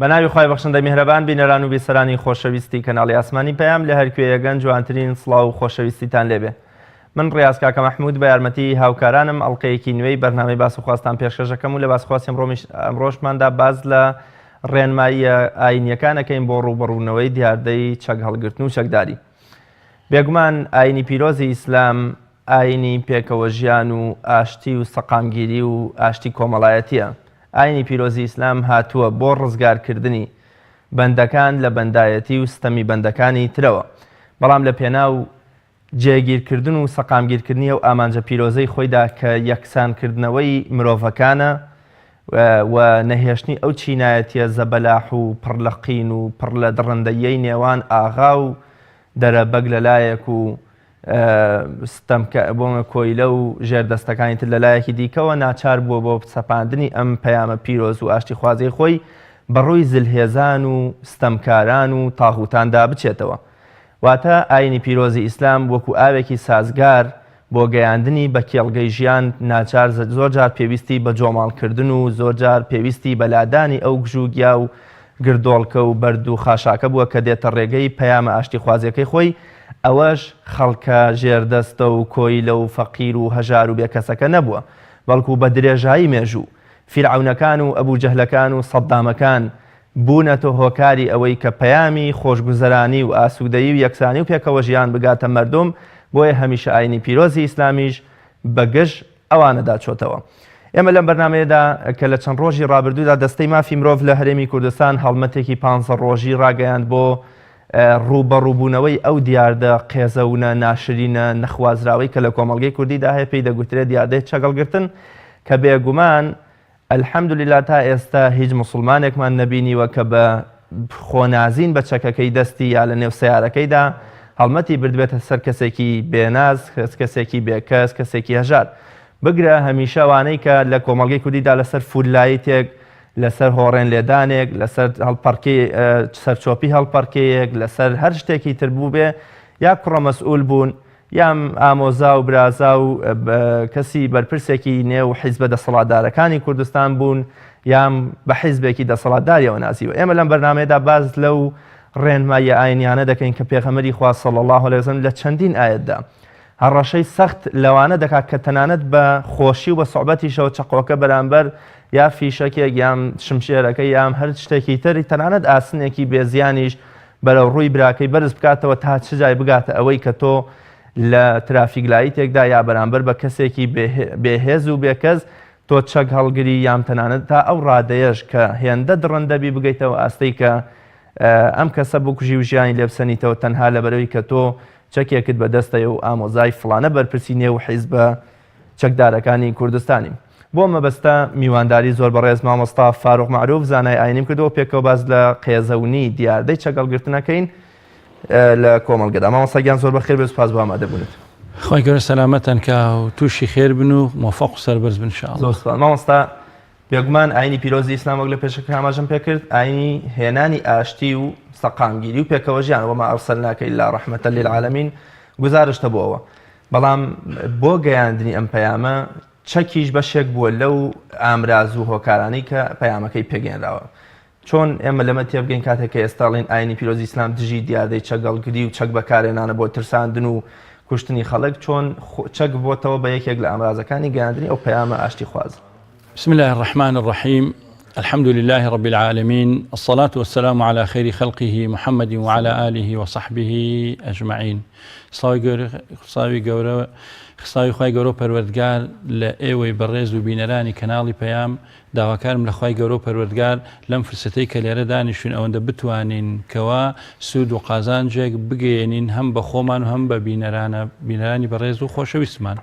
بەناوی خی بەخشندەی میهرەبان بینەران و بیسەرانی خۆشەویستی کەناڵی ئاسمانی پەیام لە هەرکوێیەگەن جوانترین سڵاو و خۆشەویستیتان لێبێ. من ڕاست کاکە مەحموود بە یارمەتی هاوکارانم ئەڵلقەیەکی نوێی بەرنامەی باس و خواستان پێشکەشەکەم و لە باسخواستی ئەمڕۆژماندا باز لە ڕێنماییە ئاینیەکانەکەین بۆ ڕوبەڕوونەوەی دیاردەی چەک هەڵگرتن و چەکداری. بێگومان ئاینی پیرۆزی ئیسلام ئاینی پێکەوە ژیان و ئاشتی و سەقامگیری و ئاشتی کۆمەڵایەتیە. ئاینی پیرۆزی ئیسلام هاتووە بۆ ڕزگارکردنی بەندەکان لە بەندایەتی و ستەمی بەندەکانی ترەوە، بەڵام لە پێناو جێگیرکردن و سەقامگیرکردنی و ئامانجە پیرۆزەی خۆیدا کە یەکسانکردنەوەی مرۆڤەکانە و نەهێشتنی ئەو چینایەتیە زەبەلاح و پڕ لە قین و پڕ لە دڕندەیەی نێوان ئاغا و دەرەبەگ لەلایەک و بۆمە کۆیلە و ژێردەستەکانی تر لەلایەکی دیکەوە ناچار بووە بۆ سەپاندنی ئەم پەیامە پیرۆز و ئاشتی خوازەی خۆی بەڕووی زلهێزان و ستەمکاران و تاغوتاندا بچێتەوە. واتە ئاینی پیرۆزی ئیسلام وەکو ئاوێکی سازگار بۆ گەیاندنی بە کێڵگەی ژیان ناچار زۆرجار پێویستی بە جۆماڵکردن و زۆرجار پێویستی بەلادانی ئەو گژوگیا و گردۆڵکە و بەرد و خاشاکە بووە کە دێتە ڕێگەی پەیامە ئاشتی خوازیەکەی خۆی، ئەوەش خەڵکە ژێردەستە و کۆیلە و فەقیر و هەژار و بێکەسەکە نەبووە، بەڵکو بە درێژایی مێژوو فیرعەونەکان و ئەبوجەهلەکان و سەدامەکان بوونەتە هۆکاری ئەوەی کە پەیامی خۆشگوزەرانی و ئاسوودەیی و یەکسانی و پێکەوە ژیان بگاتە مەردم، بۆیە هەمیشە ئاینی پیرۆزی ئیسلامیش بەگشت ئەوانەدا چۆتەوە. ئێمە لەم بەرنامەیەدا کە لە چەند ڕۆژی ڕابردوودا دەستەی مافی مرۆڤ لە هەرێمی کوردستان هەڵمەتێکی 500 ڕۆژی ڕاگەیاند بۆ ڕوبەڕووبوونەوەی ئەو دیاردە قێزەونە ناشرینە نەخوازراوەی کە لە کۆمەڵگەی کوردیدا هەیە پێی دەگوترێت دیاردەی چەگەڵگرتن کە بێگومان ئەلحەمدولیلا تا ئێستا هیچ مسلمانێکمان نەبینیوە کە بە خۆنازین بە چەکەکەی دەستی یا لە نێو سیارەکەیدا هەڵمەتی بردبێتە سەر کەسێکی بێناز، کەسێکی بێکەس، کەسێکی هەژار. بگرە هەمیشە ئەوانەی کە لە کۆمەڵگەی کوردیدا لەسەر فولایتێک، لەسەر هۆڕێن لێدانێک، لەسەر هەڵپەرکەی سەرچۆپی هەڵپەرکەیەک، لەسەر هەر شتێکی تر بوو بێ، یا کوڕە مەسئول بوون، یام ئامۆزا و برازا و کەسی بەرپرسێکی نێو حیزبە دەسەڵاتدارەکانی کوردستان بوون، یام بە حیزبێکی دەسەڵاتداریەوە ناسیوە. ئێمە لەم بەرنامەیەدا باز لەو ڕێنماییە ئاینیانە دەکەین کە پێغەمبەری خوا صلی الله علیه وسلم لە چەندین ئایەتدا هەڕەشەی سەخت لەوانە دەکات کە تەنانەت بە خۆشی و بە سوحبەتیشەوە چەقۆکە بەرامبەر یا فیشەکێک یام شمشێرەکە یام هەر شتێکی تری تەنانەت ئاسنێکی بێزیانیش بەرەو ڕووی براکەی بەرز بکاتەوە تا چ جای بگاتە ئەوەی کە تۆ لە ترافیکلایی تێکدا یا بەرامبەر بە کەسێکی بێهێز و بێکەس تۆ چەک هەڵگری یام تەنانەت تا ئەو ڕادەیەش کە هێندە دڕندەبی بگەیتەوە ئاستەی کە ئەم کەسە بکوژی و ژیانی لێ بسەنیتەوە تەنها لەبەرەوەی کە تۆ چەکێکت بەدەستەیە و ئامۆزای فڵانە بەرپرسی نێو حیزبە چەکدارەکانی کوردستانی. بۆ مەبەستە میوانداری زۆر بەڕێز مامۆستا فاروق معروف زانای ئاینیم کردەوە پێکەوە باز لە قێزەونی دیاردەی چەگەڵگرتنەکەین لە کۆمەڵگەدا. مامۆستاگیان زۆر بەخێر بێت، سوپاس بۆ ئامادەبوونت. خۆی گەورە سەلامەتەن کە و تووشی خێر بن و مۆفەق و سەربەرز بن انشاءالله. زۆر سوپاس مامۆستا. بێگومان ئاینی پیرۆزی ئیسلام وەک لە پێشەکە ئاماژەم پێکرد ئاینی هێنانی ئاشتی و سەقامگیری و پێکەوە ژیان وەما ئەرسەلناکە ئیلا ڕەحمەتەن للعالەمین گزارشتە بۆەوە، بەڵام بۆ گەیاندنی ئەم پەیامە چەکیش بەشێک بووە لەو ئامراز و هۆکارانەی کە پەیامەکەی پێگەێنراوە. چۆن ئێمە لەمە تێبگەین کاتێک کە ئێستاڵین ئاینی پیرۆزی ئیسلام دژی دیاردەی چەگەڵگری و چەک بەکارهێنانە بۆ ترساندن و کوشتنی خەڵک چۆن چەک بۆتەوە بە یەکێک لە ئامرازەکانی گەیاندنی ئەو پەیامە ئاشتی خوازە. بسم الله الرحمن الرحيم الحمد لله رب العالمين الصلاة والسلام على خير خلقه محمد وعلى آله وصحبه أجمعين. خساوی خوای گەورە پەروەردگار لە ئێوەی بەڕێز و بینەرانی کەناڵی پەیام داواکارم لە خوای گەورە پەروەردگار لەم فرسەتەی کە لێرە دانیشتون ئەوەندە بتوانین کەوا سوود و قازانجێک بگەێنین هەم بە خۆمان و هەم بە بینەرانی بەڕێز و خۆشەویستمان.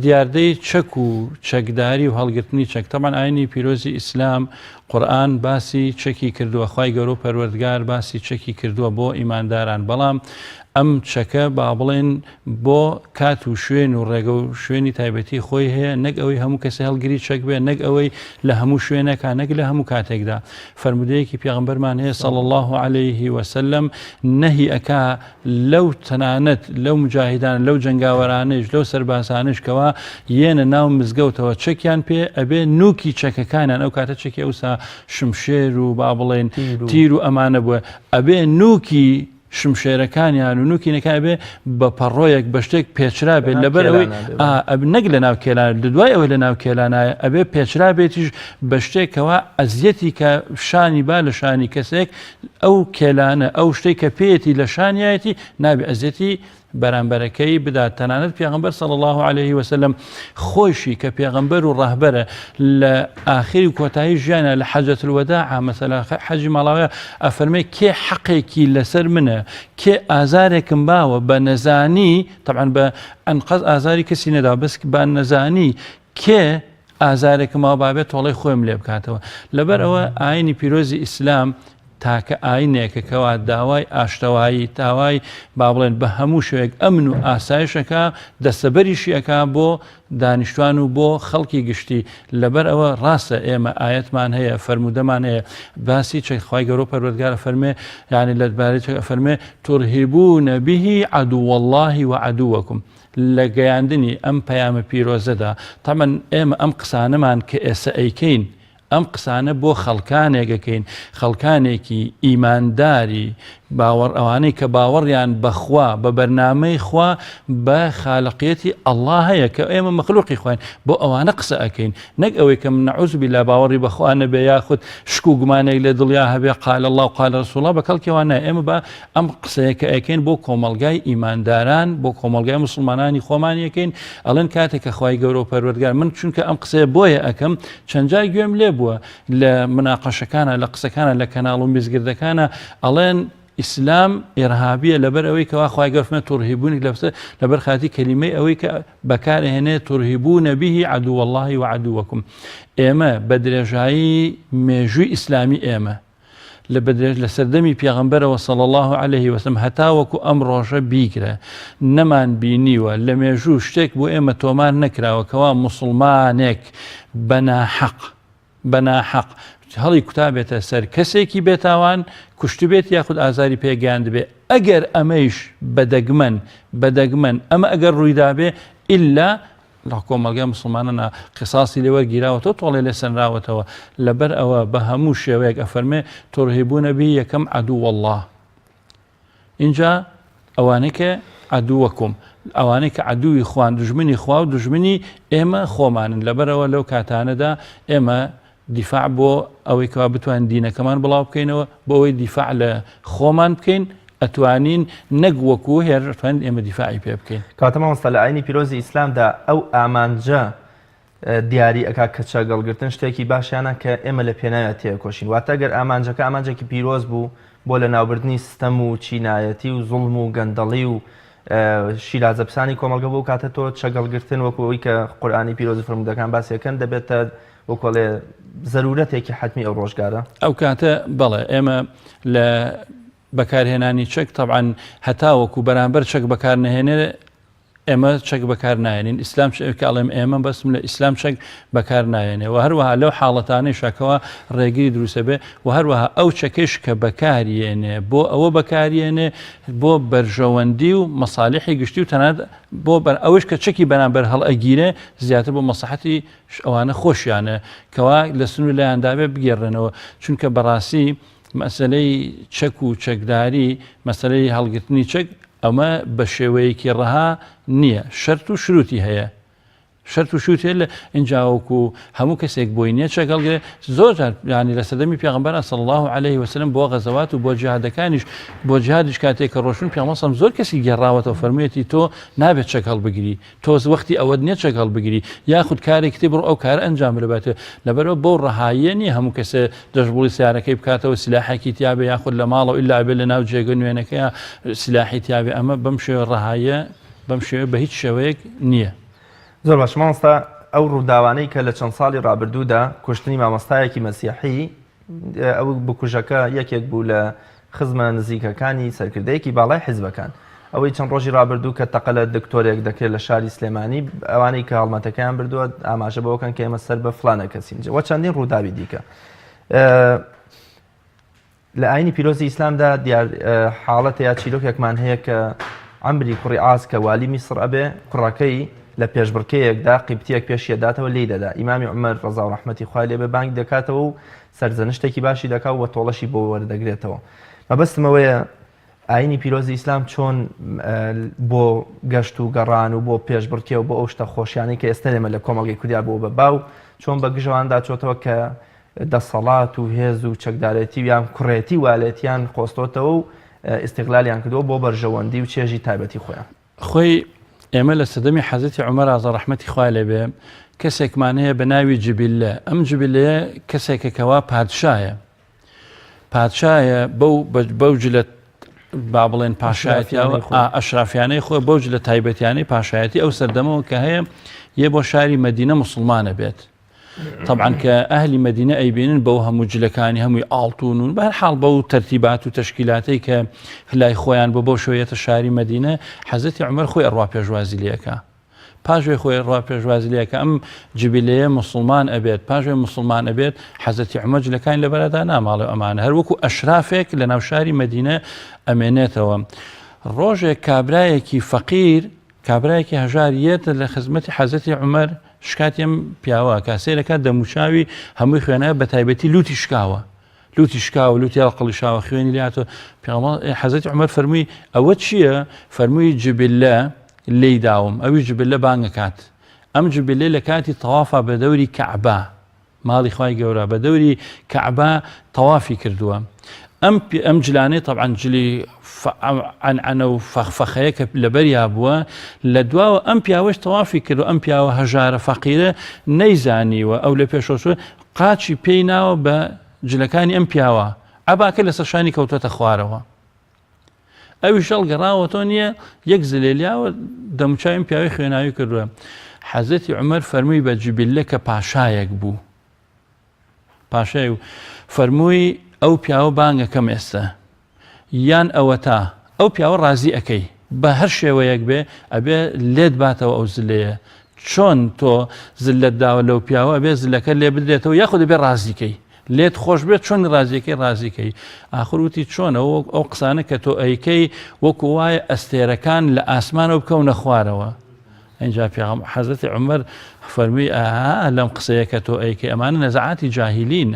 دیاردەی چەک و چەکداری و هەڵگرتنی چەک تەمان ئاینی پیرۆزی ئیسلام قورئان باسی چەکی کردووە، خوای گەورە پەروەردگار باسی چەکی کردووە بۆ ئیمانداران، بەڵام ئەم چەکە با بڵێن بۆ کات و شوێن و ڕێگە و شوێنی تایبەتی خۆی هەیە، نەک ئەوەی هەموو کەسی هەڵگری چەک بێ، نەک ئەوەی لە هەموو شوێنەکە، نەک لە هەموو کاتێکدا. فەرمودەیەکی پێغەمبەرمان هەیە صلی الله عليه وسلم نەهی ئەکا لەو تەنانەت لەو مجاهدان لەو جەنگاوەرانش لەو سەربازانش کەوا یێنە ناو مزگەوتەوە چەکیان پێ ئەبێ نوکی چەکەکانیان ئەو کاتە چەکی ئەوسا شمشێر و با بڵێن تیر و ئەمانە بووە ئەبێ نوکی شمشێرەکانیان و نوکینەکان بێ بە پەڕۆیەک بە شتێک پێچرا بێت لەبەر ئەوەی نەک لە ناو کێلان دوای ئەوەی لە ناو کێلانایە ئەبێ پێچرا بێتیش بە شتێکەوە ئەزیەتی کە شانی با لە شانی کەسێک ئەو کێلانە ئەو شتێک کە پێیەتی لە شانایەتی نابێ ئەزیەتی بەرامبەرەکەی بدات تەنانەت پێغەمبەر صلی الله عليه وسلم خۆشی کە پێغەمبەر و ڕەهبەرە لە ئاخری و کۆتایی ژیانە لە حەجەت الوداع مەسەلا حەجی ماڵاویە ئەفەرمێ کێ حەقێکی لەسەر منە کێ ئازارێکم باوە بە نەزانی طبعا بە ئەنقەز ئازاری کەسی نەدا بەس بە نەزانی کێ ئازارێکم باوە بابێت تۆڵەی خۆم لێ بکاتەوە لەبەر ئەوە ئاینی پیرۆزی ئیسلام تاکە ئاینێکە کەوا داوای ئاشتەوایی تاوای با بڵێن بە هەموو شوێک ئەمن و ئاسایشەکە دەستەبەریشیەکە بۆ دانیشتوان و بۆ خەڵکی گشتی لەبەر ئەوە ڕاستە ئێمە ئاەتمان هەیە فەرمودەمان هەیە باسی چەخوای گەورە پەروەردگارە فەرمێ یعنی لەبارەی فەرمێ تورهبونە بیهی عەدووە الله وعەدووەکم لە گەیاندنی ئەم پەیامە پیرۆزەدا تەمەن ئێمە ئەم قسانەمان کە ئێستا ئەیکەین ئەم قسانە بۆ خەڵکانێکەکەین خەڵکانێکی ئیمانداری باوەڕ ئەوانەی کە باوەڕیان بەخوا بە بەرنامەی خوا بە خالقیەتی ئەڵڵا هەیە کە ئێمە مەخلوقی خوین بۆ ئەوانە قسە ئەەکەین نەک ئەوەی کە نەعوذ بالله باوەڕی بەخوا نەبێ یاخود شک و گومانێک لە دڵیا هەبێ قال الله وقال رسول الله بە کەڵکیوان نایە ئێمە بە ئەم قسەیە کە ئەەکەین بۆ کۆمەڵگای ئیمانداران بۆ کۆمەڵگای مسلمانانی خۆمان یەکەین ئەڵێن کاتێک کە خوای گەورە و پەروەردگار من چونکە ئەم قسەیە بۆیە ئەەکەم چەند جار گوێم لێ بووە لە مناقەشەکانە لە قسەکانە لە کەناڵ و میزگردەکانە ئەڵێن ئیسلام ئێرهابیە لەبەر ئەوەی کەوا خوای گەورە تورهبونی لەبەر خاتی کەلیمەی ئەوەی کە بەکارهێنێ تورهبونە بیهی عەدووە الله وعەدووەکم ئێمە بە درێژایی مێژووی ئیسلامی ئێمە لە سەردەمی پێغەمبەرەوە صلی الله عليه وسلم هەتاوەکو ئەم ڕۆژە بیگرە نەمان بینیوە لە مێژوو شتێک بۆ ئێمە تۆمار نەکراوە کەوا موسڵمانێک بەناحەق هەڵی کوتابێتە سەر کەسێکی بێتاوان کوشت بێت یاخود ئازاری پێگەیاند بێ ئەگەر ئەمەیش بەدەگمەن ئەمە ئەگەر ڕوویدا بێ ئیلا لە کۆمەڵگای مسلمانانە قساسی لێوەرگیراوەتەوە تۆڵێ لێ سەنراوەتەوە لەبەر ئەوە بە هەموو شێوەیەک ئەفەرمێ تورهبونە بی یەکەم عەدووە الله اینجا ئەوانەی کە عەدووەکم ئەوانەی کە عەدووی خوان دوژمنی خوا و دوژمنی ئێمە خۆمانن لەبەرەوە لەو کاتانەدا ئێمە دیفاع بۆ ئەوەی کەوا بتوانین دینەکەمان بڵاو بکەینەوە بۆ ئەوەی دیفاع لە خۆمان بکەین ئەتوانین نەگوەکو هێرتوان ئێمە دیفاعی پێ بکەین کاتەمە مەستە لە ئاینی پیرۆزی ئیسلامدا ئەو ئامانجە دیاری ئەکا کە چەگەڵگرتن شتێکی باشیانە کە ئێمە لە پێناوێت تێکۆشین واتە گەر ئامانجەکە ئامانجێکی پیرۆز بوو بۆ لە ناوبردنی ستەم و چینایەتی و زوڵم و گەندەڵی و شیرازەپسانی کۆمەڵگە بۆ کاتە تۆ چەگەڵگرتن وەکوەوەی کە قورئانی پیرۆزی فەرمودەکان باسیەکەن دەبێتە وەکۆڵێ زەرورەتێکی حتمی ئەو ڕۆژگارە ئەو کاتە بەڵێ ئێمە لە بەکارهێنانی چەک طبعاً هەتاوەکو بەرامبەر چەک بەکار نەهێنێ ئێمە چەک بەکار نایێنین ئیسلام کە ئەڵێم ئێمە بەسم لە ئیسلام چەک بەکار نایێنێ و هەروەها لەو حاڵەتانەی شەکەوە ڕێگری دروستە بێ و هەروەها ئەو چەکەش کە بەکارێنێ بۆ ئەوە بەکارێنێ بۆ بەرژەوەندی و مەسالیحی گشتی و تەنانەت بۆ ئەوەش کە چەکی بەرامبەر هەڵئەگیرێ زیاتر بۆ مەسلحەتی ئەوانە خۆشیانە کەوا لە سنوور لایاندابێ بگێڕێنەوە چونکە بەڕاستی مەسەلەی چەک و چەکداری مەسەلەی هەڵگرتنی چەک ئەمە بە شێوەیەکی ڕەها نییە شەرت و شروتی هەیە شەرت و شروتی لە ئینجاوەکو هەموو کەسێک بۆی نییە چەکەڵگرێ زۆر ینی لە سەردەمی پێغەمبەر صلی الله عليه وسلم بۆ غەزەوات و بۆ جیهادەکانیش بۆ جیهادیش کاتێک کە ڕۆشن پێغەمبەر زۆر کەسی گێڕاوەتەوە فەرموویەتی تۆ نابێت چەک هەڵبگیری تۆ وەختی ئەوەت نییە چەک هەڵبگیری یاخود کارێکی بڕۆ ئەو کارە ئەنجام بدەبێتێ لەبەرەوە بۆ ڕەهاییە نیە هەموو کەسێ دەشبوڵی سیارەکەی بکاتەوە سلاحێکی تیابێ یاخود لە ماڵەوە ئیلا بێت لە ناو جێگە نوێنەکەیە سلاحی تیابێ ئەمە بەم شێوە ڕەهاییە بەم شێوە بە هیچ شێوەیەک نییە زۆر باش مامۆستا ئەو ڕووداوانەی کە لە چەند ساڵی ڕابردوودا کوشتنی مامۆستایەکی مەسیحی ئەو بکوژەکە یەکێک بوو لە خزمە نزیکەکانی سەرکردەیەکی باڵای حیزبەکان ئەوەی چەند ڕۆژی ڕابردوو کە تەقە لە دکتۆرێک دەکرێت لە شاری سلێمانی ئەوانەی کە هەڵمەتەکەیان بردووە ئاماژە بەوەکەن کە ئێمە سەر بە فلانە کەسینجە وە چەندین ڕووداوی دیکە لە ئاینی پیرۆزی ئیسلامدا حاڵەتە یا چیرۆکێکمان هەیە کە عەمری کوڕی عاس کە والی میسر ئەبێ کوڕەکەی لە پێشبڕکەیەکدا قیبتیەک پێشیەداتەوە لی دەدا ئیمامی عومەر ڕەزا و ڕەحمەتی خوای لێ بێ بانگ دەکاتەوە و سەرزەنشتێکی باشی دەکا و بە تۆڵەشی بۆ وەردەگرێتەوە. مەبەستمەوەیە ئاینی پیرۆزی ئیسلام چۆن بۆ گەشت و گەڕان و بۆ پێشبڕکێ و بۆ ئەو شتە خۆشیانی کە ئێستا لێمە لە کۆمەڵگەی کوریا بۆ بە باو چۆن بە گژەواندا چۆتەوە کە دەسەڵات و هێز و چەکدارێتی یان کوڕێتی والێتیان خۆستۆتەوە و ئیستیغلالیان کردەوە بۆ بەرژەوەندی و چێژی تایبەتی خۆیان. خۆی ئێمە لە سەدەمی حەزەتی عومەر ئازا ڕەحمەتی خوای لێبێ کەسێکمان هەیە بە ناوی جبیلە. ئەم جبیلەیە کەسێکەکەوا پادشایە بەو جلە با بڵێن پاشایەتیەوە ئەشرافیانەی خۆی بەو جلە تایبەتیانەی پاشایەتی ئەو سەردەمەوە کە هەیە یە بۆ شاری مەدینە موسڵمانە بێت. طبعا کە ئەهلی مەدینە ئەیبینن بەو هەموو جلەکانی هەمووی ئاڵتون و بەهەرحاڵ بەو تەرتیبات و تەشکیلاتەی کە لای خۆیان بۆ شوێتە شاری مەدینە حەزەتی عومەر خۆی ئەڕوا پێشوازی لێەکە. پاژوێ خۆی ڕوا پێشوازی لێەکە ئەم جبیلەیە موسڵمان ئەبێت پاژوێ موسڵمان ئەبێت حەزەتی عومەر جلەکانی لەبەرەدا ناماڵێ ئەمانە هەروەکو ئەشرافێک لە ناو شاری مەدینە ئەمێنێتەوە. ڕۆژێک کابرایەکی فەقیر کابرایەکی هەژاریەتە لە خزمەتی حەزەتی عومەر شکاتیم پیاوە کاسێرەکە دەموچاوی هەمووی خوێنە بە تایبەتی لوتی شکاوە لوتی ئەڵقەڵیشاوە خوێنی لاتۆ حەزەتی عومەر فەرمووی ئەوە چییە؟ فەرمووی جبیلە لێی داوم ئەوی جبیلە بانگەکات. ئەم جبیلە لە کاتی تەوافە بە دەوری کەعبە ماڵی خوای گەورە بە دەوری کەعبە تەوافی کردووە. ئەم جلانەی طبعا جلی عنعنە و فەخفەخەیە کە لەبەریا بووە لە دواوە ئەم پیاوەش تەوافی کردو ئەم پیاوە هەژارە فەقیرە نەیزانیوە ئەو لە پێشۆچوە قاچی پێی ناوە بە جلەکانی ئەم پیاوە ئەباکە لە سەرشانی کەوتۆتە خوارەوە. ئەوی شەڵ گەڕاوەتۆ نییە یەک زلێلیاوە دەموچاویم پیاوەی خوێناوی کردووە. حەزەتی عومەر فەرمووی بە جبیلە کە پاشایەک بوو پاشای و فەرمووی ئەو پیاوە بانگەکەم ئێستا یان ئەوە تا ئەو پیاوە ڕازی ئەەکەی بە هەر شێوەیەک بێ ئەبێ لێت باتەوە ئەو زلەیە چۆن تۆ زلت داوە لەو پیاوە ئەبێ زلەکە لێ بدرێتەوە یاخود دەبێ ڕازیکەی لێت خۆش بێت چۆن ڕازیەکەی ئاخروتی چۆنەوە ئەو قسانە کە تۆ ئەیکەی وەکو وایە ئەستێرەکان لە ئاسمانەوە بکەونە خوارەوە. اینجا حەزەتی عومەر فەرمی لەم قسەیە کە تۆ ئەیکەی ئەمانە نەزعاتی جاهیلین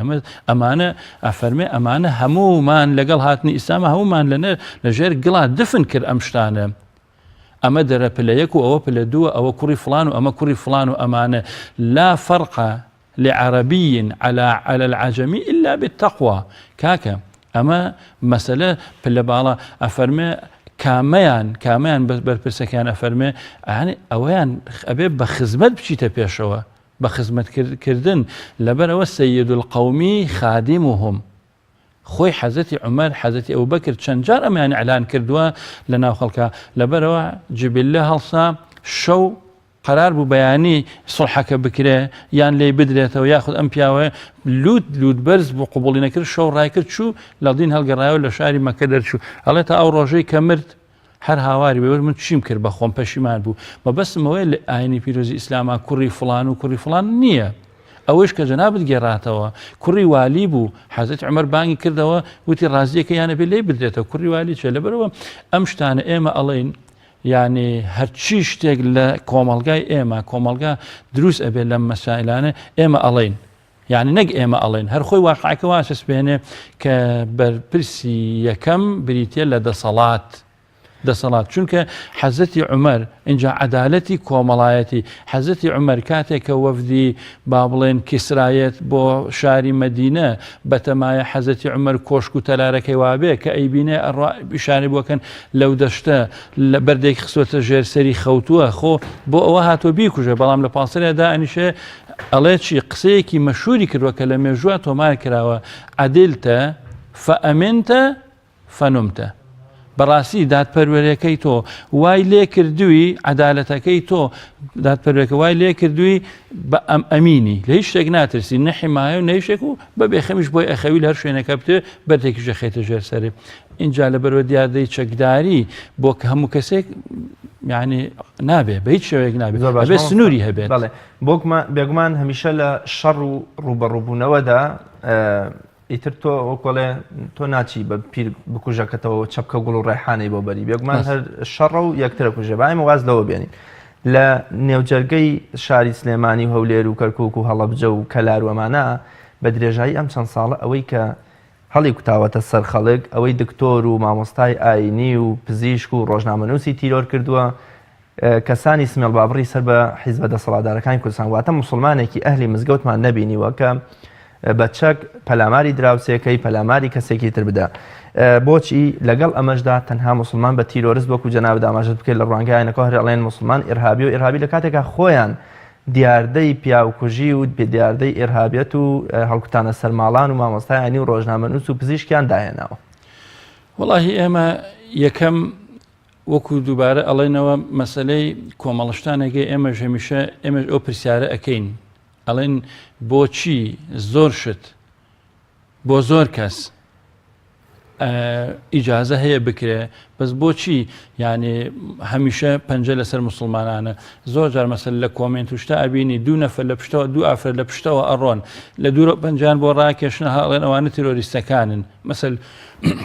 ئەمانە ئەفەرمێ ئەمانە هەموومان لەگەڵ هاتنی ئیسلامە هەموومان لەژێر گڵا دفن کرد ئەم شتانە. ئەمە دەرە پلە یەک و ئەوە پلە دووە ئەوە کوڕی فڵان و ئەمە کوڕی فڵان و ئەمانە لا فەرقە لعربي على العجمي إلا بالتقوى كاكا أما مسألة بالبالا أفرمي كامیان بەرپرسەکان ئەفەرمێ يعني ئەویان ئەبێ بە خزمەت بچیتە پێشەوە بە خزمەتکردن لەبەرەوە سەید القەومی خادمهم خۆی حەزەتی عومەر حەزەتی ئەبوبەکر چەند جار ئەمیان ئەعلان کردووە لە ناو خەڵکە لەبەرەوە جبیلە هەڵسا شەو قرار بوو بەیانی سڵحەکە بکرێ یان لێ بدرێتەوە یاخود ئەم پیاوە لوت بەرز بۆ قوبوڵی نەکرد شەو ڕایکرد چوو لە دین هەڵگەڕایەوە لە شاری مەکە دەرچوو هەڵێ تا ئەو ڕۆژەی کە مرد هەر هاواری بێ من چیم کرد بە خۆم پەشیمان بوو مەبەستمەوەی لە ئاینی پیرۆزی ئیسلامە کوڕی فڵان و کوڕی فڵان نییە ئەوەش کە جەنابەت گێڕاتەوە کوڕی والی بوو حەزەتی عومەر بانگی کردەوە وتی ڕازیەکە یانە بێ لێ بدرێتەوە کوڕی والی چێ لەبەرەوە ئەم شتانە ئێمە ئەڵێن يعني هەرچی شتێک لە کۆمەڵگای ئێمە کۆمەڵگا دروست ئەبێ لەم مەسائلانە ئێمە ئەڵێن يعني نەک ئێمە ئەڵێن هەر خۆی واقعەکە واسەس بێنێ کە بەرپرسی یەکەم بریتە لە دەسەڵات چونکە حەزەتی عومەر اینجا عەدالەتی کۆمەڵایەتی حەزەتی عومەر کاتێک کە وەفدی با بڵێن کیسرایەت بۆ شاری مەدینە بەتەمایە حەزەتی عومەر کۆشک و تەلارەکەی وابێ کە ئەیبینێ ئیشارەی بۆکەن لەو دەشتە لە بەردێک خسوەتە ژێرسەری خەوتووە خۆ بۆ ئەوە هاتۆ بیکوژێ بەڵام لە پاسەرێدا ئەنیشێ ئەڵێ چی قسەیەکی مەشهوری کردووە کە لە مێژووە تۆمار کراوە عەدیلتە فەئەمینتە فەنومتە بەڕاستی دادپەروەرەکەی تۆ وای لێ کردووی عەدالەتەکەی تۆ دادپەروەرەکە وای لێ کردووی بە ئەمینی لە هیچ شتێک ناترسی نەحیمایە و نەیشێک و بە بێخەمیش بۆی ئەخەوی لە هەر شوێنەکە بتێ بەردێکیش دەخێتە ژێر سەرێ اینجا لەبەرەوە دیاردەی چەکداری بۆ کە هەموو کەسێک یعنی نابێ بە هیچ شێوەیەک نابێت بێ سنووری هەبێت بێگومان هەمیشە لە شەڕ و ڕوبەڕووبوونەوەدا ئیتر تۆ وەکۆڵێ تۆ ناچی بە پیر بکوژەکەتەوە چەپکە گوڵ و ڕێحانەی بۆ بەری بێگومان هەر شەڕە و یەکترە کوژە بایم واز لەوە بێنین لە نێوجەرگەی شاری سلێمانی و هەولێر و کەرکووک و هەڵەبجە و کەلار و ئەمانە بە درێژایی ئەم چەند ساڵە ئەوەی کە هەڵی کوتاوەتە سەر خەڵک ئەوەی دکتۆر و مامۆستای ئاینی و پزیشک و ڕۆژنامەنووسی تیرۆر کردووە کەسانی سمێڵ بابڕی سەر بە حیزبە دەسەڵاتدارەکانی کوردستان واتە موسڵمانێکی ئەهلی مزگەوتمان نەبینیوە کە بە چەک پەلاماری دراوسێکەی پەلاماری کەسێکی تر بدە. بۆچی لەگەڵ ئەمەشدا تەنها موسڵمان بە تیرۆریست وەکو جەناب داماژت بکەیت لە ڕوانگەیانەکە هەر ئەڵێن موسڵمان ئێرهابی و ئێرهابی لە کاتێکا خۆیان دیاردەی پیاوکوژی و دیاردەی ئێرهابیەت و هەڵکوتانە سەرماڵان و مامۆستای ئاینی و ڕۆژنامەنووس و پزیشکیان داهێناوە. وەڵاهی ئێمە یەکەم وەکو دووبارە ئەڵێنەوە مەسلەی کۆمەڵشتانێکی ئێمەش هەمیشە ئێمەش ئەو پرسیارە ئەەکەین ئەڵێن بۆچی زۆر شت بۆ زۆر کەس ئیجازە هەیە بکرێ بەس بۆچی یعنی هەمیشە پەنجە لەسەر مسلمانانە زۆر جار مەسەل لە کۆمنت و شتا ئەبینی دوو نەفر لە پشتەوە دوو ئافرەت لە پشتەوە ئەڕۆن لە دوو پەنجان بۆ ڕاکێشنە هەڵێن ئەوانە تیرۆریستەکانن مەسەل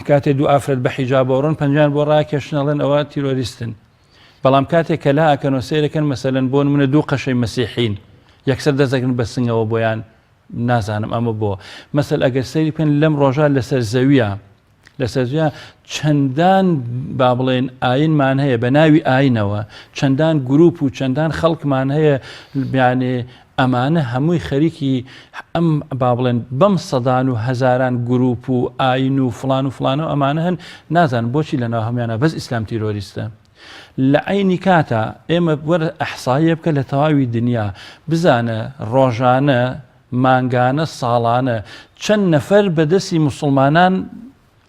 کاتێک دوو ئافرەت بە حیجاب ڕۆن پەنجان بۆ ڕاکێشنەڵێن ئەوە تیرۆریستن بەڵام کاتێک کە لا ئەکەنەوە سیرەکەن مەسەلەن بۆ نمونە دوو قەشەی مەسیحین یەکسەر دەزەکن بە سنگەوە بۆیان نازانم ئەمە بۆ مەسەل ئەگەر سەیری پێن لەم ڕۆژە لەسەر زەویە لەسەر زەویە چەندان با بڵێن ئاینمان هەیە بە ناوی ئاینەوە چەندان گروپ و چەندان خەڵکمان هەیە بیانێ ئەمانە هەمووی خەریکی ئەم با بڵێن بەم سەدان و هەزاران گروپ و ئاین و فلان و فلانە ئەمانە هەن نازان بۆچی لەناو هەمویانە بەس ئیسلام تیرۆریستە لە عینی کاتە ئێمە وەرە ئەحسایە بکە لە تەواوی دنیا بزانە ڕۆژانە مانگانە ساڵانە چەند نەفەر بەدەستی موسڵمانان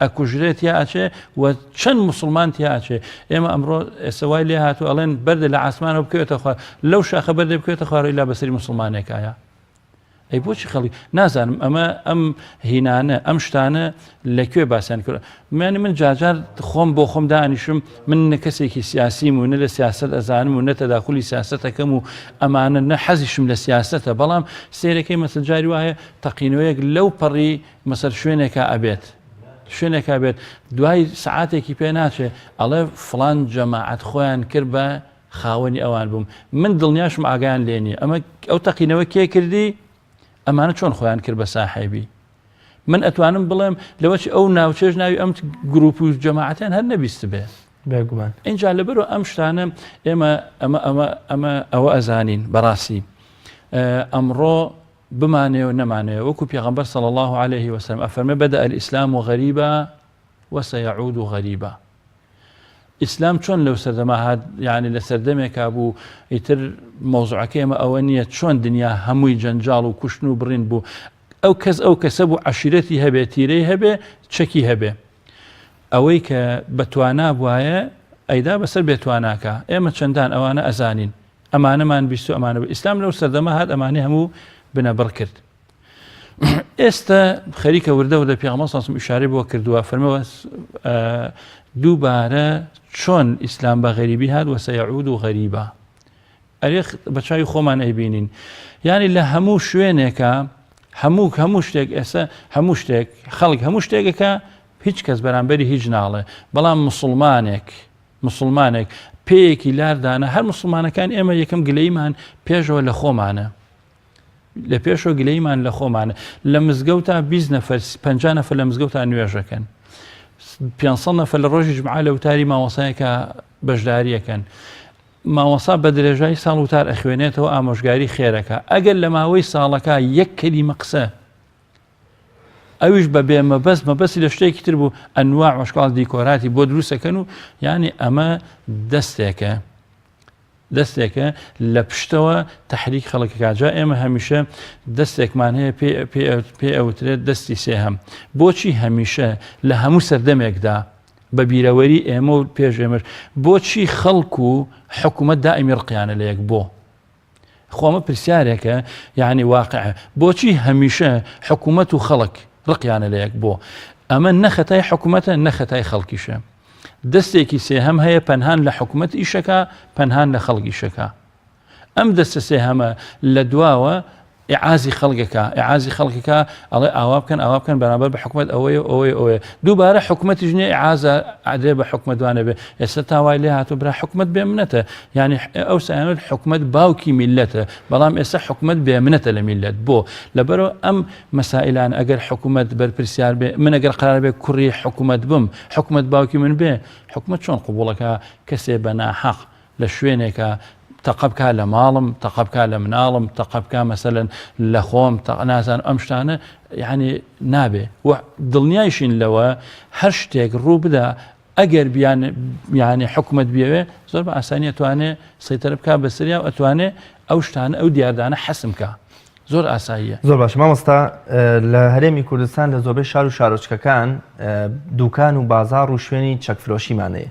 ئەکوژرێت یا ئاچێ و چەند موسڵمان تیا ئاچێ ئێمە ئەمڕۆ ئێسەوای لێ هاتو ئەڵێن بەردە لە ئاسمانەوە بکەوێتە خوار لەو شاخە بەردە بکەوێتە خوارەوەی لا بەسەری موسڵمانێکایە ئەی بۆچی خەڵی نازانم ئەمە ئەم هینانە ئەم شتانە لەکوێ باسییان کرد میانی من جاجار خۆم بۆ خۆم دانیشم من نە کەسێکی سیاسیم و نە لە سیاست ئەزانم و نە تەداخلی سیاستەکەم و ئەمانە نە حەزیشم لە سیاستە بەڵام سێرەکەی مەسەل جاری وایە تەقینەوەیەک لەو پەڕی مەسەر شوێنێکە ئەبێت شوێنێکا بێت دوای سعاتێکی پێ ناچێ ئەڵێ فلان جەماعەت خۆیان کرد بە خاوەنی ئەوان بووم من دڵنیاشم ئاگیان لێنی ئەمە ئەو تەقینەوە کێ کردی ئەمانە چۆن خۆیان کرد بە ساحێبی من ئەتوانم بڵێم لەوەچ ئەو ناوچێژ ناوی ئەم گروپ و جەماعەتیان هەر نەبیست بێ بێگومان اینجا لەبەرەوە ئەم شتانە ئێمە ئەوە ئەزانین بەڕاستی ئەمڕۆ بمانێ و نەمانەیە وەکو پێغەمبەر صلی الله عليه وسلم ئەفەرمێ بەدە الئیسلام غەریبە وسەیعود غەریبە ئیسلام چۆن لەو سەردەما هات یعنی لە سەردەمێکا بوو ئیتر مەوزوعەکەی ئێمە ئەوە نییە چۆن دنیا هەمووی جەنجاڵ و کوشتن و بڕین بوو ئەو کەسە بوو عەشیرەتی هەبێ تیرەی هەبێ چەکی هەبێ ئەوەی کە بەتوانا بوایە ئەیدا بەسەر بێتواناکە ئێمە چەندان ئەوانە ئەزانین ئەمانەمان بیست و ئەمانە ئیسلام لەو سەردەما هات ئەمانەی هەموو بنەبڕ کرد ئێستا خەریکە وردە و لە پێغەمبەر صلی الله علیه و ئیشارەی بۆ کردووە فەرمەوە دووبارە چۆن ئیسلام بە غەریبی هات و سەیعود و غەریبە ئەرێ بە چاوی خۆمان ئەیبینین یعنی لە هەموو شوێنێکە هەموو شتێک ئێستا هەموو شتێک خەڵک هەموو شتێکەکە هیچ کەس بەرامبەری هیچ ناڵێ بەڵام مسلمانێک پێیەکی لاردانە هەر مسلمانەکان ئێمە یەکەم گلەیمان پێشەوە لە خۆمانە لە پێشەوە گلەیمان لە خۆمانە لە مزگەوتا 20 نەفەر 50 نەفەر لە مزگەوتا نوێژەکەن 500 نەفەر لە ڕۆژی جمعە لە وتاری ماوەسایەکە بەشداریەکەن ماوەسا بە درێژایی ساڵ وتار ئەخوێنێتەوە ئامۆژگاری خێرەکە ئەگەر لە ماوەی ساڵەکە یەک کەلیمە قسە ئەویش بە بێ مەبەستی لە شتێکی تر بوو ئەنواع وەشکاڵ دیکۆراتی بۆ دروستەکەن و یعنی ئەمە دەستێکە لە پشتەوە تەحریک خەڵکەکە جا ئێمە هەمیشە دەستێکمان هەیە پێ ئەوترێت دەستی سێهەم بۆچی هەمیشە لە هەموو سەردەمێکدا بە بیرەوەری ئێمە و پێش ئێمەش بۆچی خەڵک و حکوومەت دائیمی ڕقیانە لە یەک بۆ خۆمە پرسیارێکە یعنی واقعە بۆچی هەمیشە حکوومەت و خەڵک ڕقیانە لە یەک بۆ ئەمە نەخەتای حکوومەتە نەخەتای خەڵکیشە دەستێکی سێهەم هەیە پەنهان لە حکوومەت ئیشەکە پەنهان لە خەڵک ئیشەکە ئەم دەستە سێهەمە لە دواوە ئعازی خەڵکەکە ئەڵێ ئاوا بکەن بەرامبەر بە حکومت ئەوەیە دووبارە حکومەتی ژنێ ئعازە عادێ بە حکومت دوانە بێ ئێستا تاوای لێ هاتو برا حکومت بێمنەتە یعنی ئەو سایانەت حکومت باوکی میلەتە بەڵام ئێستا حکومت بێمنەتە لە میلەت بۆ لەبەرەوە ئەم مەسائلان ئەگەر حکومت بەرپرسیار بێ من ئەگەر قرار بێ کوڕی حکومت بم حکومت باوکی من بێ حکومت چۆن قبوڵەکە کەسێ بە ناحەق لە شوێنێکە تەقەبکە لە ماڵم تەقەبکە لە مناڵم تەقەبکە مەسەلەن لە خۆم نازان ئەم شتانە یعنی نابێ دڵنیایشین لەوە هەر شتێک ڕوو بدە ئەگەر بیان یعنی حکومت بیاوێ زۆر بە ئاسانی ئەتوانێ سەیتەرە بکە بەسریا و ئەتوانێ ئەو شتانە ئەو دیاردانە حەسمکە زۆر ئاساییە. زۆر باش مامۆستا لە هەرێمی کوردستان لە زۆربەی شار و شارۆچکەکان دوکان و بازار و شوێنی چەکفرۆشیمانەیە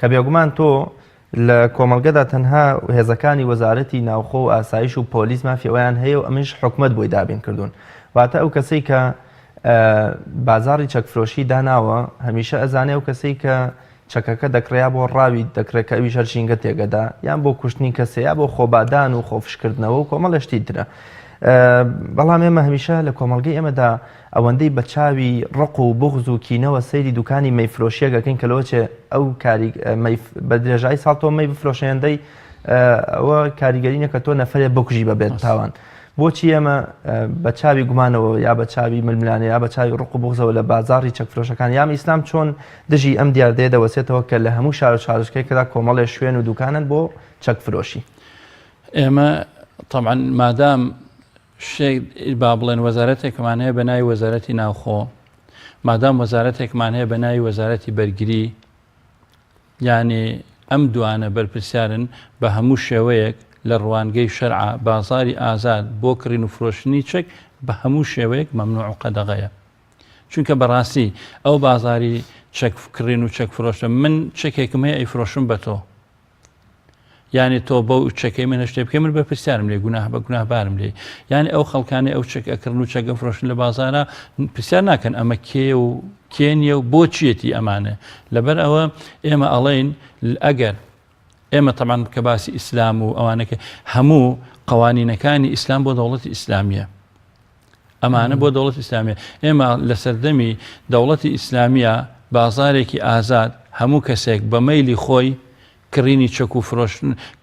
کە بێگومان تۆ لە کۆمەڵگەدا تەنها هێزەکانی وەزارەتی ناوخۆ و ئاسایش و پۆلیس مافیەوەیان هەیە و ئەمەش حکومت بۆی دابین کردوون واتە ئەو کەسەی کە بازاری چەکفرۆشی داناوە هەمیشە ئەزانێ ئەو کەسەی کە چەکەکە دەکرێت بۆ ڕاوی دەکرێت کە ئەوی شەرشینگە تێگەدا یان بۆ کوشتنی کەسێ یا بۆ خۆبادان و خۆفشکردنەوە و کۆمەڵشتی ترە بەڵام ئێمە هەمیشە لە کۆمەڵگەی ئێمەدا ئەوەندەی بە چاوی ڕق و بغز و کینەوە سەیری دوکانی مەیفرۆشیەکەین کە لەوەچێ ئەو بە درێژایی ساڵ تۆ مەی بفرۆشێندەی ئەوە کاریگەرینە کە تۆ نەفرێ بکوژی بەبێت تاوان بۆچی ئێمە بە چاوی گومانەوە یا بە چاوی ململانە یا بە چاوی ڕق و بغزەوە لە بازاری چەکفرۆشەکان یام ئیسلام چۆن دژی ئەم دیاردەیە دەوەسێتەوە کە لە هەموو شار و شارۆچکەیەکدا کۆمەڵێ شوێن و دوکانن بۆ چەکفرۆشی ئێمە طبعا مادام شێک با بڵێن وەزارەتێکمان هەیە بە ناوی وەزارەتی ناوخۆ مادام وەزارەتێکمان هەیە بە ناوی وەزارەتی بەرگری یعنی ئەم دوانە بەرپرسیارن بە هەموو شێوەیەک لە ڕوانگەی شەرع بازاری ئازاد بۆ کڕین و فرۆشتنی چەک بە هەموو شێوەیەک مەمنوع و قەدەغەیە چونکە بەڕاستی ئەو بازاری چەک کڕین و چەک فرۆشتن من چەکێکم هەیە ئەیفرۆشم بە تۆ یعنی تۆ بەو چەکەی منە شتێ بکەی من بە پرسیارم لێ گوناه بە گوناهبارم لێ یعنی ئەو خەڵکانی ئەو چەکەکردن و چەکە فرۆشتن لە بازارە پرسیار ناکەن ئەمە کێ و کێنیە و بۆ چیەتی ئەمانە لەبەر ئەوە ئێمە ئەڵێن ئەگەر ئێمە تەمان کە باسی ئیسلام و ئەوانەکە هەموو قوانینەکانی ئیسلام بۆ دەوڵەتی ئیسلامیە ئەمانە بۆ دەوڵەتی ئیسلامیە ئێمە لە سەردەمی دەوڵەتی ئیسلامیە بازارێکی ئازاد هەموو کەسێک بە مەیلی خۆی کڕینی چەک و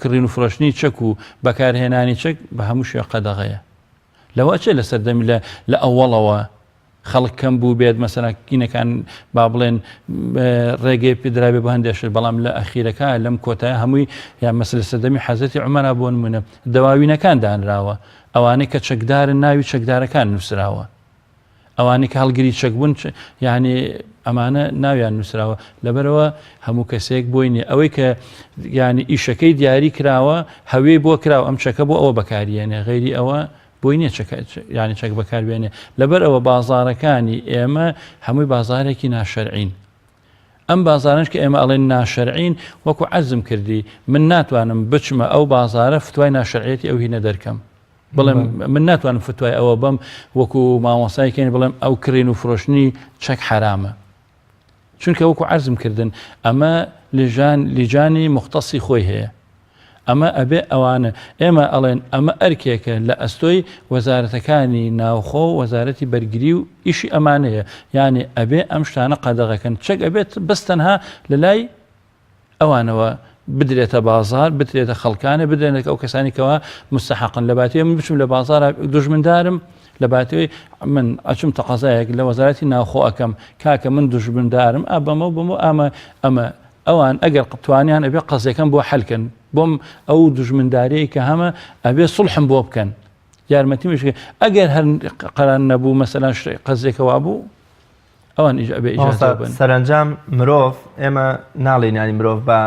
کڕین و فرۆشتنی چەک و بەکارهێنانی چەک بە هەموو شوێ قەدەغەیە لەوە چێ لە سەردەمی لە ئەوەڵەوە خەڵک کەم بوو بێت مەسەلا کینەکان با بڵێن ڕێگەی پێدرابێ بە هەندێک بەڵام لە ئەخیرەکە لەم کۆتایە هەمووی یان مەسەلە سەردەمی حەزەتی عومەرا بۆ نمونە دەواوینەکان دانراوە ئەوانەی کە چەکدارن ناوی چەکدارەکان نووسراوە ئەوانەی کە هەڵگیری چەک بوون یعنی ئەمانە ناویان نووسراوە لەبەرەوە هەموو کەسێک بۆی نیە ئەوەی کە ینی ئیشەکەی دیاری کراوە هەوێ بۆ کراوە ئەم چەکە بۆ ئەوە بەکارێنێ غەیری ئەوە بۆی نییە ینی چەک بەکاربێنێ لەبەر ئەوە بازارەکانی ئێمە هەمووی بازارێکی ناشەرعین ئەم بازارش کە ئێمە ئەڵێن ناشەرعین وەکو عەزم کردی من ناتوانم بچمە ئەو بازارە فتوای ناشەرعیەتی ئەو هینە دەرکەم بڵێم من ناتوانم فتوای ئەوە بم وەکو مامۆسایکەین بڵێم ئەو کڕین و فرۆشتنی چەک حرامە چونکە وەکو عەرزم کردن ئەمە لیجانی مختصی خۆی هەیە ئەمە ئەبێ ئەوانە ئێمە ئەڵێن ئەمە ئەرکێکە لە ئەستۆی وەزارەتەکانی ناوخۆ وەزارەتی بەرگری و ئیشی ئەمانەیە یعنی ئەبێ ئەم شتانە قەدەغەکەن چەک ئەبێت بەستەنها لە لای ئەوانەوە بدرێتە بازار بدرێتە خەڵکانە بدرێنێت ئەو کەسانی کەوا مستحقن لە باتێ من بچم لە بازار دوژمندارم لە باتەوەی من ئەچم تەقەزایەک لە وەزارەتی ناوخۆ ئەەکەم کاکە من دوژمندارم بەمە بۆ ئەمە ئەوان ئەگەر توانیان ئەبێ قەزەکەم بۆ حەلکەن بۆم ئەو دوژمندارەیە کە هەمە ئەبێ سڵحم بۆ بکەن یارمەتی مشکە ئەگەر هەر قەران نەبوو مەسەلەن قەزێکەوە بوو ئەوان ئەبێ ئیجازە بن سەرنجام مرۆڤ ئێمە ناڵێن ینی مرۆڤ بە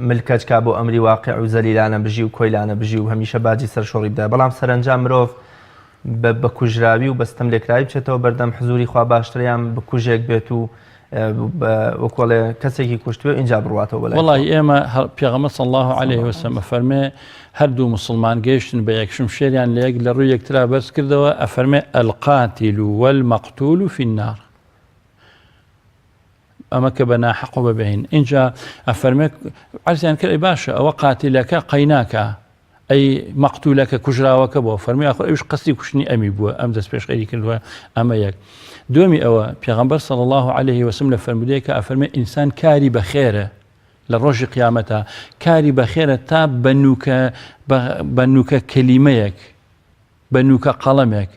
ملکەچکا بۆ ئەمری واقع و زەلیلانە بژی و کۆیلانە بژی و هەمیشە باجی سەرشۆڕی بدە بەڵام سەرنجام مرۆڤ بە کوژراوی و بەستەم لێکراوی بچێتەوە بەردەم حزوری خوا باشتریان بکوژێک بێت و وەکۆڵێ کەسێکی کوشتوێ اینجا بڕواتەوە بەلای وەڵی ئێمە پێغەمبەر صلی الله علیه وسلم فەرمێ هەردوو مسلمان گەیشتن بە یەکشم شێریان لە یەک لە ڕووی یەکترا بەرز کردەوە ئەفەرمێ القاتل والمقتول في النار ئەمە کە بە ناحەق ببین اینجا ئەفەرمێ عەرزیان کرد باشە ئەوە قاتیلەکە قەیناکە ئەی مەقتولەکە کوژراوەکە بۆ فەرمی ئاخر ئەوش قەستی کوشتنی ئەمی بووە ئەم دەست پێش خەیری کردووە ئەمە یەک دومی ئەوە پێغەمبەر صلی الله عليه وسلم لە فەرمودەیەکە ئەفەرمێ ئینسان کاری بەخێرە لە ڕۆژی قیامەتە کاری بەخێرە تا بە نوکە کەلیمەیەک بە نوکە قەڵەمێک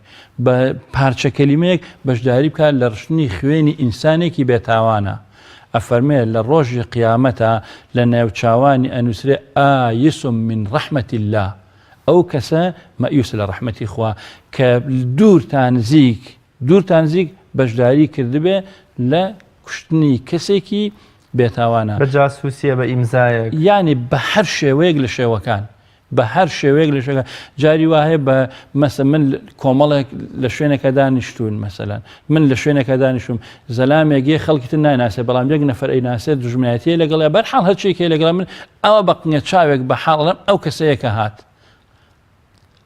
بە پارچە کەلیمەیەک بەشداری بکات لە ڕشتنی خوێنی ئینسانێکی بێتاوانە ئەفەرمێ لە ڕۆژی قیامەتە لە نێوچاوانی ئەنووسرێ ئایسم من ڕەحمەت الله ئەو کەسە مەئیوس لە ڕەحمەتی خوا کە دوورتان نزیک بەشداری کردبێ لە کوشتنی کەسێکی بێتاوانە بە جاسووسیە بە ئیمزایەک یعنی بە هەر شێوەیەک لە شێوەکان بە هەر شێوەیەک لە شێوەکان جاری وایە بە مەسە من کۆمەڵێک لە شوێنێکە دانیشتون مەسەلەن من لە شوێنێکە دانیشتم زەلامێگێ خەڵکیتر نایناسێ بەڵام یەک نەفەر ئەیناسێ دژمنایەتیە لەگەڵ بەرحاڵ هەرچێکی لەگەڵ من ئەوە بەقنیە چاوێک بە حاڵم ئەو کەسەیەکە هات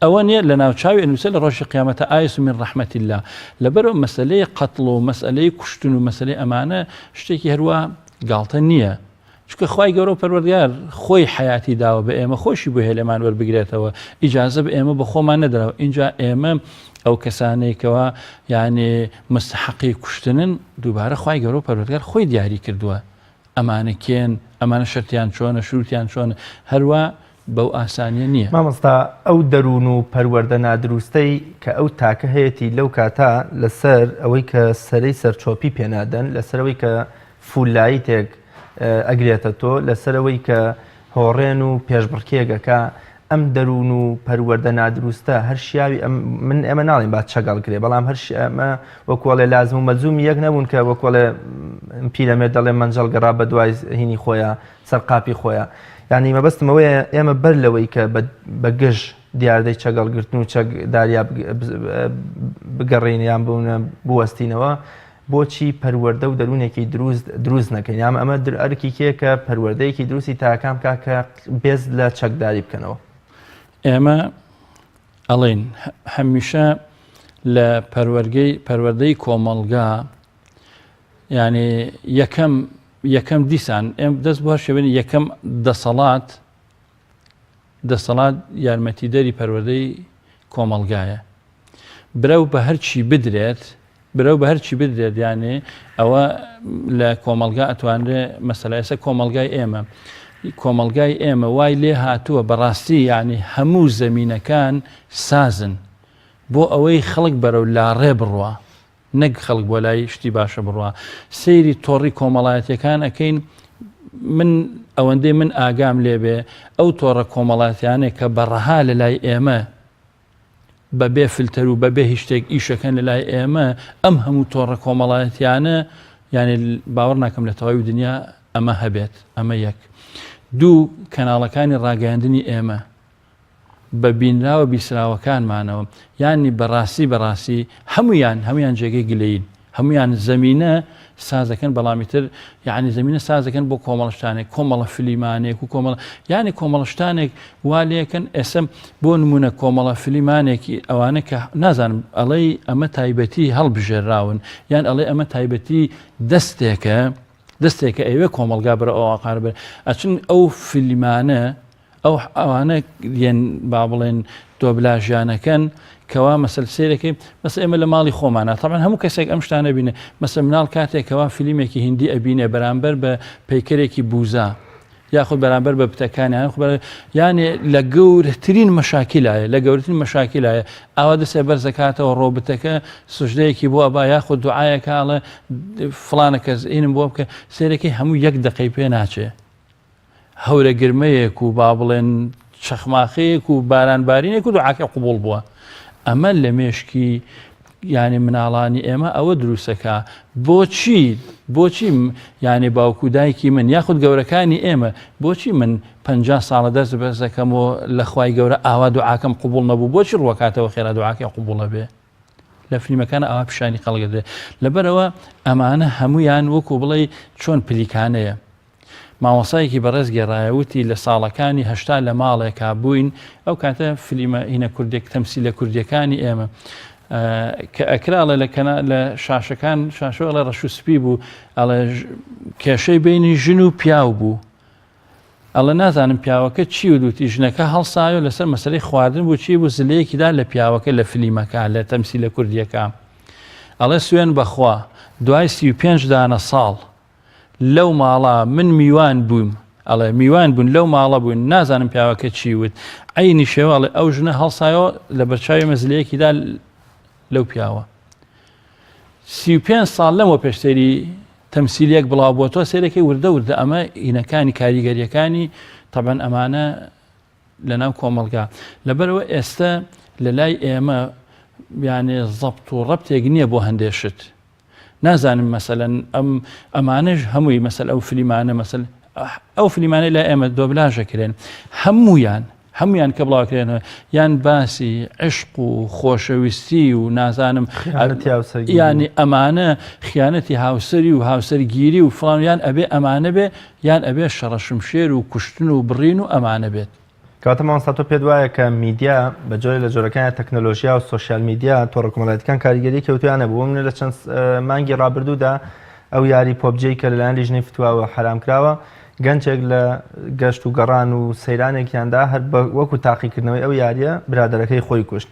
ئەوە نیە لە ناوچاوی ئەنووسە لە ڕۆژی قیامەتە ئایس من ڕەحمەت الله لەبەرەوە مەسەلەی قەتڵ و مەسئلەی کوشتن و مەسەلەی ئەمانە شتێکی هەروە گاڵتە نییە چکە خوای گەورە و پەروەردگار خۆی حیاتی داوە بە ئێمە خۆشی بۆ هێلێمان وەربگرێتەوە ئیجازە بە ئێمە بە خۆمان نەدراوە اینجا ئێمە ئەو کەسانێکەوە یعنی مستحقی کوشتنن دووبارە خوای گەورە و پەروەردگار خۆی دیاری کردووە ئەمانە کێن ئەمانە شەرتیان چۆنە شروعیان چۆنە هەروە بەو ئاسانیە نییە مامۆستا ئەو دەروون و پەروەردە نادروستەی کە ئەو تاکە هەیەی لەو کاتا لەسەر ئەوەی کە سەرەی سەرچۆپی پێنادەن لەسەرەوەی کە فولایی تێک ئەگرێتە تۆ لەسەرەوەی کە هۆڕێن و پێشبڕکێگەکە ئەم دەروون و پەروەردە نادروستە هەر شیاوی من ئێمە ناڵین با چەگەڵگرێ بەڵام هەر ئەمە وەکوڵێ لازم و مەلزومی یەک نەبوون کە وەکوڵێ پیرەمێر دەڵێ مەنجەڵگەڕا بە دوای هینی خۆیان سەرقاپی خۆیان یعنی مەبەستمەوەیە ئێمە بەر لەوەی کە بە گەژ دیاردەی چەگەڵگرتن و چەکداریا بگەڕێنیان بوونە بوەستینەوە بۆچی پەروەردە و دەروونێکی دروست نەکەین یام ئەمە ئەرکی کێکە پەروەردەیەکی دروستی تاکام کاکە بێز لە چەکداری بکەنەوە ئێمە ئەڵێن هەمیشە لە پەروەردەی کۆمەڵگا ینی یەکەم دیسان ئێم دەست بۆ شێوێنی یەکەم دەسەڵات یارمەتیدەری پەروەردەی کۆمەڵگایە برەو بە هەرچی بدرێت یانێ ئەوە لە کۆمەلگا ئەتوانرێ مەسەلە ئێستا کۆمەلگای ئێمە وای لێ هاتووە بەڕاستی یعنی هەموو زەمینەکان سازن بۆ ئەوەی خەڵک بەرەو لاڕێ بڕوە نەک خەڵک بۆ لای شتی باشە بڕوە سەیری تۆڕی کۆمەڵایەتیەکان ئەەکەین من ئەوەندەی من ئاگام لێبێ ئەو تۆڕە کۆمەڵاتیانێک کە بەڕەها لە لای ئێمە بەبێ فلتەر و بەبێ هیچ شتێک ئیشەکەن لە لای ئێمە ئەم هەموو تۆڕە کۆمەڵایەتیانە یعنی باوەڕ ناکەم لە تەواوی دنیا ئەمە هەبێت ئەمە یەک دوو کەناڵەکانی ڕاگەاندنی ئێمە بە بینراوە بیسراوەکانمانەوە یانی بەڕاستی هەمویان جێگەی گلەین هەمویان زەمینە سازەکەن بەڵامیتر یعنی زەمینە سازەکەن بۆ کۆمەڵشتانێک کۆمەڵە فلیمانێک و کۆمەڵ ینی کۆمەڵشتانێک والەکەن ئێسم بۆ نمونە کۆمەڵە فلیمانێکی ئەوانە کە نازانم ئەڵێ ئەمە تایبەتی هەڵبژێراون یان ئەڵێ ئەمە تایبەتی دەستێکە ئەوێ کۆمەلگا بڕە ئەوقار بێت ئەچن ئەو فلیمانە ئەوانە با بڵێن دۆبلاژیانەکەن کەوا مەسەل سێرەکەی مەس ئێمە لە ماڵی خۆمانە تاان هەموو کەسێک ئەم شتانە بینێ مەسە مناڵ کاتێکەوە فیلمێکی هندی ئەبینێ بەرامبەر بە پەیکەرێکی بوزا یاخود بەرامبەر بە پتەکانیان یانێ لە گەورەترین مەشاکیلایە ئاوا دەسێ بەرزەکاتەوە ڕۆبتەکە سوژدەیەکی بۆ ئەبا یاخود دوعاەکڵە فلانە کەس ئینم بۆ بکە سێرەکەی هەموو یەک دقەی پێ ناچێ هەورە گرمەیەک و با بڵێن چەخماخەیەک و بارانبارینێک و دوعاکە قوبوڵ بووە ئەمە لە مێشکی یعنی مناڵانی ئێمە ئەوە دروستەکە بۆچی یعنی باوکو دایکی من یاخود گەورەکانی ئێمە بۆچی من 50 ساڵە دەست بەرز دەکەمەوە لە خوای گەورە ئاوا دوعاکەم قوبوڵ نەبوو بۆچی ڕوەکاتەوە خێرا دوعاکە قوبوڵە بێ لە فیلمەکان ئاوا پیشانی خەڵک دێ لەبەرەوە ئەمانە هەمویان وەکو بڵێ چۆن پلیکانەیە ماوەسایەکی بەڕێز گێڕایەوتی لە ساڵەکانی هەشتا لە ماڵێکا بووین ئەو کاتە فلیمە هینە کوردێک تەمسی لە کوردیەکانی ئێمە کە ئەکراڵە لە شاشەکان شاشۆڵە ڕەشوسپی بوو ئەڵێ کێشەی بینی ژن و پیاو بوو ئەڵە نازانم پیاوەکە چی و دوتی ژنەکە هەڵساوە لەسەر مەسەلەی خواردن بۆ چی بوو زلەیەکیدا لە پیاوەکە لە فلیمەکە لە تەمسیلە کوردیەکە ئەڵێ سوێن بەخوا دوای 35 دانە ساڵ لەو ماڵە من میوان بووم ئەڵێ میوان بوون لەو ماڵە بوون نازانم پیاوەکە چی وت عینی شێواڵێ ئەو ژنە هەڵسایەوە لە بەرچاوی مەزلەیەکیدا لەو پیاوە 35 ساڵ لەمەوە پێشتری تەمسیلێک بڵاو بۆ تۆ سێرەکەی وردە ئەمە ئینەکانی کاریگەریەکانی تەبەن ئەمانە لەناو کۆمەڵگا لەبەرەوە ئێستا لە لای ئێمە یانێ زەبط و ڕەبتێک نییە بۆ هەندێشت نازانم مەسەلەن ئەمانەش هەمووی مەسەل ئەو فلیمانە مەسەل ئەو فلیمانەی لای ئێمە دۆبلاژەکرێن هەمویان کە بڵاوکرێنەوە یان باسی عشق و خۆشەویستی و نازانم ینی ئەمانە خیانەتی هاوسری و هاوسەرگیری و فڵانیان ئەبێ ئەمانە بێ یان ئەبێ شەڕەشمشێر و کوشتن و بڕین و ئەمانە بێت کاتە مامۆستا تۆ پێت وایە کە میدیا بە جۆرێک لە جۆرەکانی تەکنۆلۆژیا و سۆشیال میدیا تۆڕەکۆمەڵایەتیەکان کاریگەری کەوتویانە بوو منە لە چەند مانگی ڕابردوودا ئەو یاری پۆبجەی کە لەلایەن لیژنەی فتوواوە حرام کراوە گەنجێک لە گەشت و گەڕان و سەیرانێکیاندا هەر وەکو تاقیکردنەوەی ئەو یاریە برادەرەکەی خۆی کوشت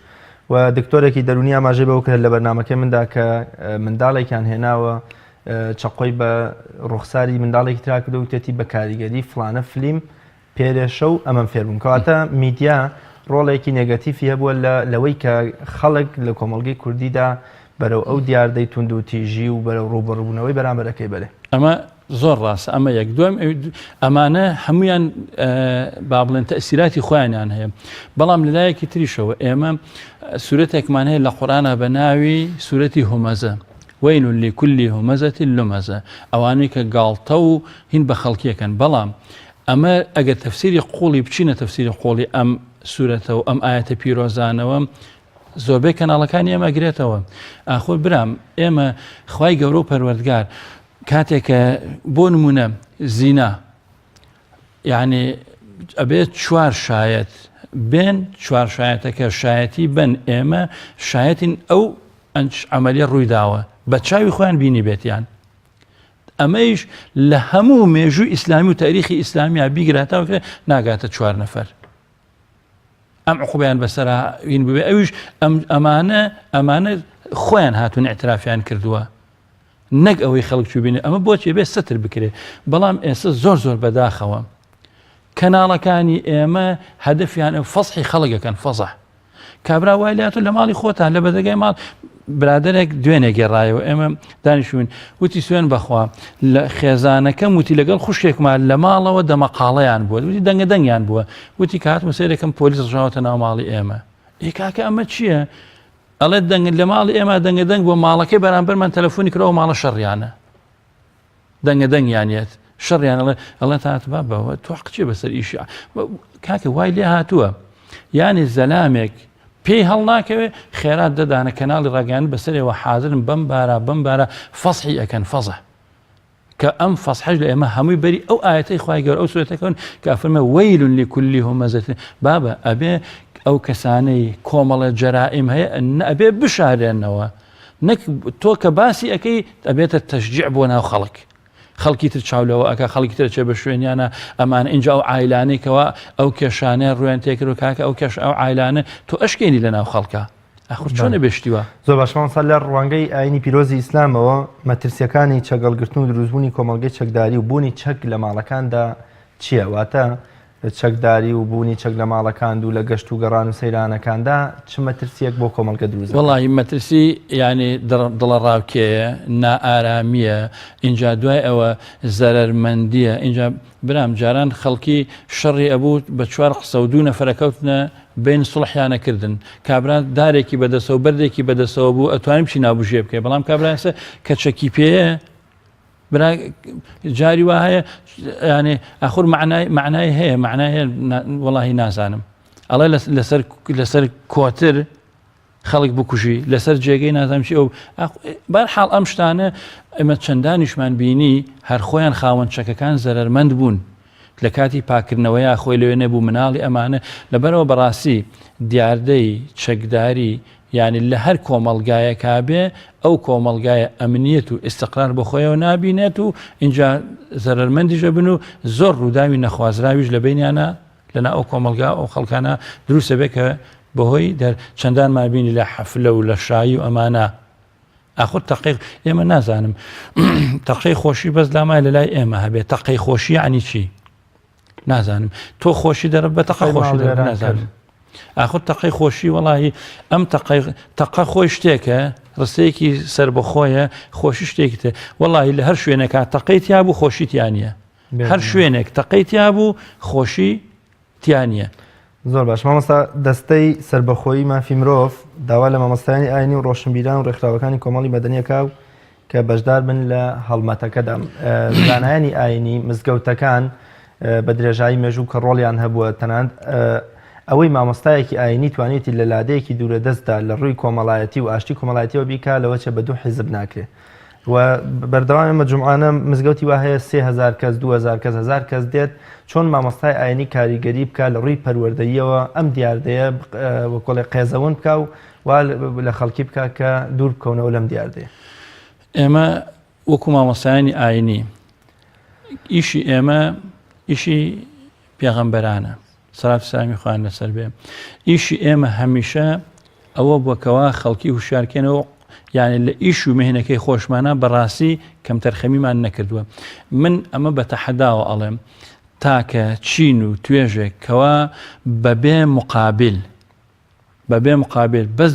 و دکتۆرێکی دەرونی ئاماژەی بەوە کرد لە بەرنامەکەی مندا کە منداڵێکیان هێناوە چەقۆی بە ڕوخساری منداڵێکی ترا کردە و تێتی بە کاریگەری فلانە فلیم پێرێشە و ئەمەم فێربوون کەواتە میدیا ڕۆڵێکی نێگەتیفی هەبووە لەوەی کە خەڵک لە کۆمەڵگەی کوردیدا بەرەو ئەو دیاردەی تونند و تیژی و بەرەو ڕوبەڕووبوونەوەی بەرامبەرەکەی بەرێ ئەمە زۆر ڕاستە ئەمە یەک دوم ئەمانە هەمویان با بڵێن تەئسیراتی خۆیانیان هەیە بەڵام لەلایەکی تریشەوە ئێمە سورەتێکمان هەیە لە قورئانە بە ناوی سورەتی هومەزە وەیل لكل همزة لمزة ئەوانەی کە گاڵتە و هین بە خەڵکیەکەن بەڵام ئەمە ئەگەر تەفسیری قوڵی بچینە تەفسیری قوڵی ئەم سورەتە و ئەم ئاەتە پیرۆزانەوە زۆربەی کەناڵەکانی ئێمە گرێتەوە ئاخۆ برام ئێمە خوای گەورە و پەروەردگار کاتێکە بۆ نمونە زینا یعنی ئەبێت 4 شایەت بێن 4 شایەتەکە شایەتی بن ئێمە شایەتین ئەو ئەمەلیە ڕوویداوە بە چاوی خۆیان بینی بێتیان ئەمەیش لە هەموو مێژووی ئیسلامی و تاریخی ئیسلامیە بیگراتەوە ناگاتە 4 نەفەر ئەم عقوبەیان بەسەر وین ببێ ئەویش ئەمانە خۆیان هاتوون ئێعترافیان کردووە نەک ئەوەی خەڵک چوو بینێ ئەمە بۆچی بێ سەتر بکرێ بەڵام ئێستا زۆر بەداخەوە کەناڵەکانی ئێمە هەدەفیان فەسحی خەڵکەکەن فەزح کابرا وای لاتۆ لە ماڵی خۆتان لە بەدەگای ماڵ برادێک دوێنێ گێڕایەوە ئێمە دانیشتوین وتی سوێن بەخوا لە خێزانەکەم وتی لەگەڵ خوشکێکمان لە ماڵەوە دەمەقاڵەیان بووە وتی دەنگەدەنگیان بووە وتی کاتمە سێرەکەم پۆلیس ڕژاوەتە ناو ماڵی ئێمە کاکە ئەمە چییە؟ ئەڵێ دەنگ لە ماڵی ئێمە دەنگەدەنگ بۆ ماڵەکەی بەرامبەرمان تەلەفۆنی کراوە ماڵە شەڕیانە دەنگەدەنگیانێت شەڕیان ئەڵێ تاتبا بەوە تۆ حەقچێ بەسەر ئیشی کاکە وای لێ هاتووە یانی زەلامێک پێی هەڵ ناکەوێ خێرات دەدانە کەناڵی ڕاگەیان بەسەرەوە حاضرن بەم بارە فەسحی ئەکەن فەزح کە ئەم فەسحەش لە ئێمە هەمووی بەری ئەو ئاەتەی خوای گەورە ئەو سورەتەکەن کە فەرمێ وەیل لكل همزة بابە ئەبێ ئەو کەسانەی کۆمەڵە جەرائیم هەیە ئەبێ بشارێنەوە نەک تۆ کە باسی ئەەکەی ئەبێتە تەشجیع بۆ ناو خەڵکی تر چاولەوە ئەکە خەڵکی تر چێ بە شوێنیانە ئەمانە اینجا ئەو عایلانێکەوە ئەو کێشانەیە ڕوێن تێکرد و کاکە ئەو کێش ئەو عایلانە تۆ ئەشکێنی لە ناو خەڵکە ئەخور چۆنە بێشتیوە زۆر باشمان سەر لە ڕوانگەی ئاینی پیرۆزی ئیسلامەوە مەترسیەکانی چەگەڵگرتن و دروستبوونی کۆمەڵگەی چەکداری و بوونی چەک لە ماڵەکاندا چییە واتە چەکداری و بوونی چەک لە ماڵەکان و لە گەشت و گەڕان و سەیرانەکاندا چ مەترسیەک بۆ کۆمەڵگە دروست وەڵی مەترسی ینی دڵە ڕاوکێیە نائارامیە اینجا دوای ئەوە زەرەرمەندیە اینجا برام جاران خەڵکی شەڕی ئەبوو بە 4 قسە و 2 نەفەرەکەوتنە بین سڵحیانەکردن کابرا دارێکی بەدەسەوە بەردێکی بەدەسەوە بوو ئەتوانین بچی نابژێ بکەی بەڵام کابراەسە کە چەکی پێەیە جاری وا هەیە ینی ئاخور معنای هەیە معنای هەیە وەڵاهی نازانم ئەڵێ لەسەر کۆتر خەڵک بکوژی لەسەر جێگەی نازانم چی ئەو بەرحاڵ ئەم شتانە ئێمە چەندانیشمان بینی هەر خۆیان خاوەن چەکەکان زەرەرمەند بوون لە کاتی پاکردنەوەیە خۆی لەوێ نەبوو مناڵی ئەمانە لەبەرەوە بەڕاستی دیاردەی چەکداری یعنی لە هەر کۆمەڵگایە کابێ ئەو کۆمەڵگایە ئەمنیەت و ئستقرار بە خۆیەوە نابینێت و اینجا زەرمەندیژە بن و زۆر ڕووداوی نەخوازراویش لە بینیانە لەنا ئەو کۆمەلگا ئەو خەڵکانە دروستە بێت کە بەهۆی چەندان مابینی لە حەفلە و لە شایی و ئەمانە ئاخۆ تەقیق ئێمە نازانم تەقەی خۆشی بەس لامای لە لای ئێمە هەبێت تەقەی خۆشی عنی چی نازانم تۆ خۆشی دەرە بە تەقە خۆشی دەرە نازانم ئاخۆ تەقەی خۆشی وەڵی ئەم تەقە خۆی شتێکە ڕستەیەکی سەر بەخۆیە خۆشی شتێکی تێ وەڵی لە هەر شوێنێکا تەقەی تیا بوو خۆشیتیانە هەر شوێنێک تەقەی تیا بوو خۆشی تیانە زۆر باش مامۆستا دەستەی سربەخۆیی مافی مرۆڤ داوا لە مامۆستایانی ئاینی و ڕۆشنبیران و ڕێکخراوەکانی کۆمەڵی مەدەنیەکە کە بەشدار بن لە هەڵمەتەکەدا زانایانی ئاینی مزگەوتەکان بە درێژایی مێژوو کە ڕۆڵیان هەبووە تەنانەت ئەوەی مامۆستایەکی ئاینی توانێتی لە لادەیەکی دوورە دەستدا لە ڕووی کۆمەڵایەتی و ئاشتی کۆمەڵایەتیەوە بیکا لەوە چە بە دوو حیزب ناکرێت و بەردەوام ئێمە جومعانە مزگەوتی وا هەیە 3000 کەس 2000 کەس 1000 کەس دێت چۆن مامۆستای ئاینی کاریگەری بکە لە ڕووی پەروەردەییەوە ئەم دیاردەیە وەکۆڵی قێزەون بکە و وا لە خەڵکی بکە کە دوور بکەونەوە لەم دیاردەیە ئێمە وەکو مامۆستایانی ئاینی ئیشی ئێمە ئیشی پێغەمبەرانە سەلات و سالامی خوان لەسەر بێ ئیشی ئێمە هەمیشە ئەوە بووکەوە خەڵکی هوشیارکەنەوە یعنی لە ئیش و مهنەکەی خۆشمانە بەڕاستی کەم تەرخەمیمان نەکردووە من ئەمە بە تەحەداوە ئەڵێم تاکە چین و توێژێک کەوا بەبێ مقابل بەس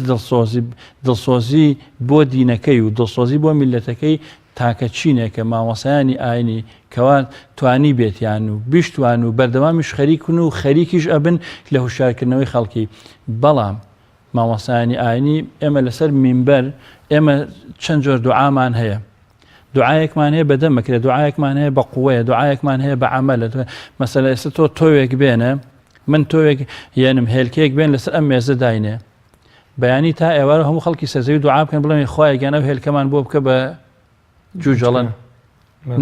دڵسۆزی بۆ دینەکەی و دڵسۆزی بۆ میلەتەکەی تاکە چینێکە مامۆسایانی ئاینی کەوا توانی بێتیان و بیشتوان و بەردەوامیش خەریکن و خەریکیش ئەبن لە هوشارکردنەوەی خەڵکی بەڵام مامۆسایانی ئاینی ئێمە لەسەر مینبەر ئێمە چەند جۆر دوعامان هەیە دوعایەکمان هەیە بەدەمەکرێ دوعایەکمان هەیە بە قووەیە دوعایەکمان هەیە بە عەمەلە مەسەلە ئێستا تۆ تۆوێک بێنە من تۆوێک یانم هێلکەیەک بێن لەسەر ئەم مێزە داینێ بەیانی تا ئێوارە هەموو خەڵکی سەرزەوی دوعا بکەن بڵێن خوایە گیانە و هێلکەمان بۆ بکە بە جوجەڵەن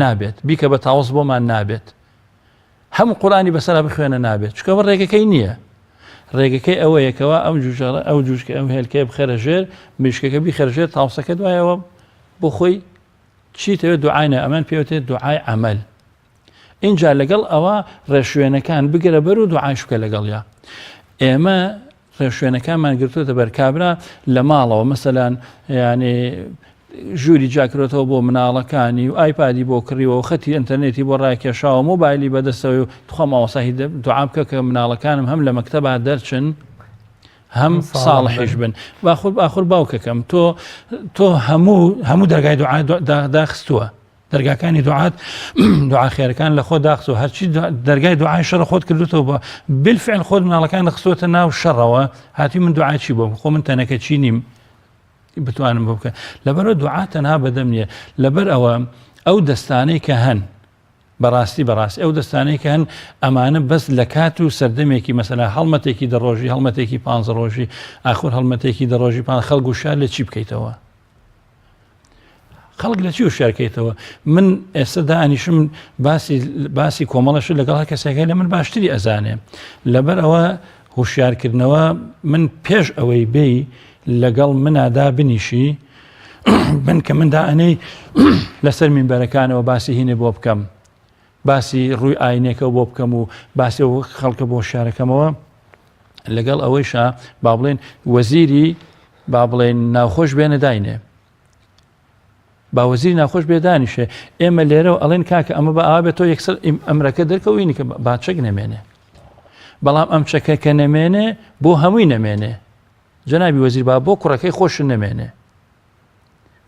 نابێت بیکە بە تاوەز بۆمان نابێت هەموو قورآنی بەسەرا بخوێنە نابێت چکە بە ڕێگەکەی نییە ڕێگەکەی ئەوەیەکەوە ئەو جوجەڵە ئەو جوشکە ئەو هێلکەیە بخێرە ژێر مشکەکە بیخێرە ژێر تاوسەکە دوایەوە بۆ خۆی چیتەوە دوعاینە ئەمان پێوتێت دوعای عەمەل اینجا لەگەڵ ئەوە ڕێشوێنەکان بگرە بەر و دوعاش بکە لەگەڵیا ئێمە ڕێشوێنەکانمان گرتوتە بەر کابرا لە ماڵەوە مەسەلەن یعنی ژووری جاکرێتەوە بۆ مناڵەکانی و ئایپادی بۆ کڕیوە و خەتی ئینتەرنێتی بۆ ڕاکێشاوە مۆبایلی بەدەستەوەی و تخوا ماوەساهی دوعا بکە کە مناڵەکانم هەم لە مەکتەبا دەرچن هەم ساڵحیش بن باخور باوکەکەم تۆ هەموو دەرگای دوعا داخستووە دەرگاکانی دوعات دوعا خێرەکان لە خۆ داخستووە هەرچی دەرگای دوعای شەڕ خۆت کردوتەوە بە بالفعل خۆت مناڵەکان دەخستووەتە ناو شەڕەوە هاتی من دوعای چی بۆ خۆ من تەنەکە چی نیم بتوانم بۆ بکە لەبەرەوە دوعا تەنها بەدەم نییە لەبەر ئەوە ئەو دەستانەی کە هەن بەڕاستی ئەو دەستانەی کە هەن ئەمانە بەس لە کات و سەردەمێکی مەسەلا هەڵمەتێکی دەڕۆژی هەڵمەتێکی 15 ڕۆژی ئاخور هەڵمەتێکی دەڕۆژی خەڵک و شار لە چی بکەیتەوە خەڵک لە چی و شارکەیتەوە من ئێستا دانیشم باسی کۆمەڵەش لەگەڵ کەسێکە لە من باشتری ئەزانێ لەبەر ئەوە هوشیارکردنەوە من پێش ئەوەی بێ لەگەڵ منادا بنیشی من کە مندا ئەنەی لەسەر مینبەرەکانەوە باسی هینێ بۆ بکەم باسی ڕووی ئاینێکەوە بۆ بکەم و باسی خەڵکە بۆ شارەکەمەوە لەگەڵ ئەوەیشە با بڵێن وەزیری با بڵێن ناوخۆش بێنە داینێ باوەزیری ناخۆش بێدانیشێ ئێمە لێرە و ئەڵێن کاکە ئەمە بە ئابێت تۆ یەکسەر ئەمرەکە دەرکەوینی کە باچەک نەمێنێ بەڵام ئەم چەکەکە نەمێنێ بۆ هەمووی نەمێنێ جەنابی وەزیر با بۆ کوڕەکەی خۆشن نەمێنێ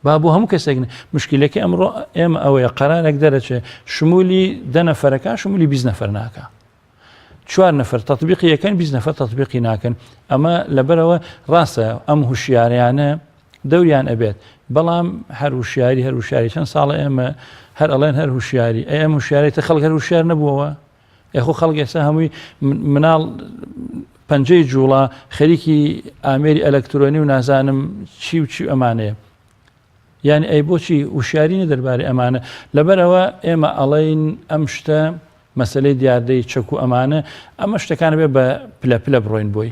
با بۆ هەموو کەسێک مشکلەکە ئەمڕۆ ئێمە ئەوەیە قەرارێک دەرەچێ شمولی 10 نەفەرەکە شمولی 20 نەفەر ناکە 4 نەفەر تەطبیقی یەکەن 20 نەفەر تەطبیقی ناکەن ئەمە لەبەرەوە ڕاستە ئەم هوشیاریانە دەوریان ئەبێت بەڵام هەر وشیاری چەند ساڵە ئێمە هەر ئەڵێن هەر هوشیاری ئەم هوشیارێتە خەڵک هەر هوشیار نەبووەوە یاخۆ خەڵک ئێستا هەمووی مناڵ پەنجەی جوڵا خەریکی ئامێری ئەلەکترۆنی و نازانم چی و چی ئەمانەیە یعنی ئەی بۆچی وشیارینە دەربارەی ئەمانە لەبەرەوە ئێمە ئەڵێن ئەم شتە مەسلەی دیاردەی چەک و ئەمانە ئەمە شتەکانە بێ بە پلە بڕۆین بۆی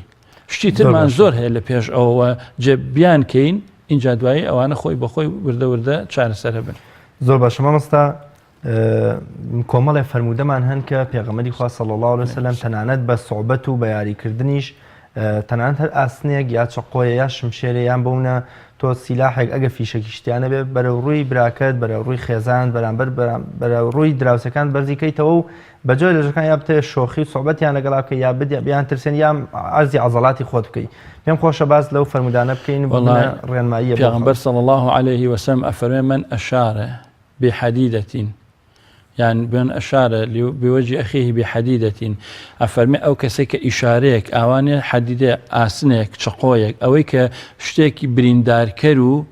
شتی ترمان زۆر هەیە لە پێش ئەوە جێ بیان کەین اینجا دوایی ئەوانە خۆی بەخۆی وردە چارەسەرە بن. زۆر باشە مامۆستا کۆمەڵێ فەرمودەمان هەن کە پێغەمبەری خوا صلی الله علیه وسلم تەنانەت بە سوعبەت و بە یاریکردنیش تەنانەت هەر ئاسنێک یا چقۆیە یا شمشێرە یان بوونە تۆ سیلاحێک ئەگە فیشەکی شتیانە بێ بەرەو ڕووی براکەت بەرەو ڕووی خێزان بەرەو ڕووی دراوسەکان بەرزیکەیتەوە و بەجۆی لەژەکان یا بتێ شۆخی و سوعبەتیان لەگەڵا بکەی یا بیان ترسێن یا عەرزی عەزەڵاتی خۆت بکەیت. پێم خۆشە باس لەو فەرمودانە بکەین ڕێنماییە. پێغەمبەر صلی الله عليه وسلم ئەفەرمێ من أشار بحديدة يعني بين أشار بوجه أخيه بحديدة أفرمي أو كسيك إشاريك أواني حديدة آسنك شقويك أويك شتيك بريندار كرو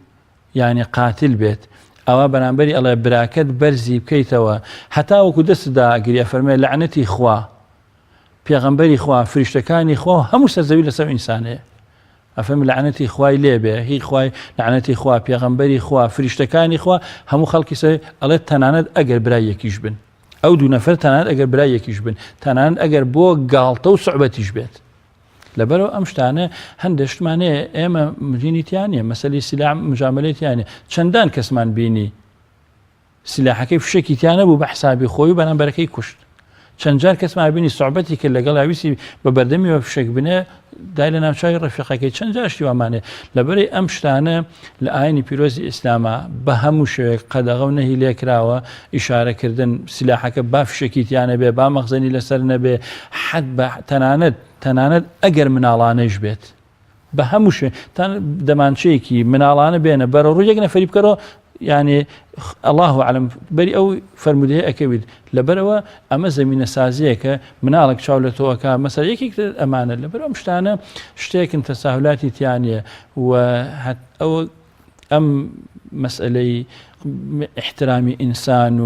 يعني قاتل بيت أو بنامبري الله براكت برزي بكيتوا حتى وكو دست دا أقري أفرمي لعنتي إخوة بيغمبري إخوة فرشتكاني إخوة هم سرزوي لسو إنسانه أفهم لعنتي إخوة ليبه هي إخوة لعنتي إخوة بيغمبري إخوة فرشتكاني إخوة هم خلقي سي الله تناند أجر برايك يجبن أو دو نفر تناند أجر برايك يجبن تناند أجر بو قالته وصعبة يجبت لبرو أمشتانه هندشت معناه إما مدينة يعني مسألة سلاح مجاملات يعني چندان كسمان بيني سلاح كيف شكي تيانا بو بحسابي خوي بنا بركي كشت چەند جار کەسمان بینی سوعبەتی کە لەگەڵ هاویستی بە بەردەمی وە فشێک بنێ دای لە ناوچوی ڕەفیقەکەی چەند جار شتیوامانێ لەبەرەی ئەم شتانە لە ئاینی پیرۆزی ئیسلامە بە هەموو شوێک قەدەغە و نەهی لێکراوە ئیشارەکردن سلاحەکە با فشێکی تیانە بێ با مەخزەنی لەسەر نەبێ حەد بە تەنانەت ئەگەر مناڵانەش بێت بە هەموو شوێ دەمانچەیەکی مناڵانە بێنە بەرە ڕوو یەک نەفەری بکەرەوە يعني الله أعلم بري أو فرموده أكيد لبروا أما زمينة سازية منالك شاولته وكا مثلا يكيك أمانة لبروا مشتانا شتيك انت تساهلاتي تانية أو أم مسألة احترامي إنسان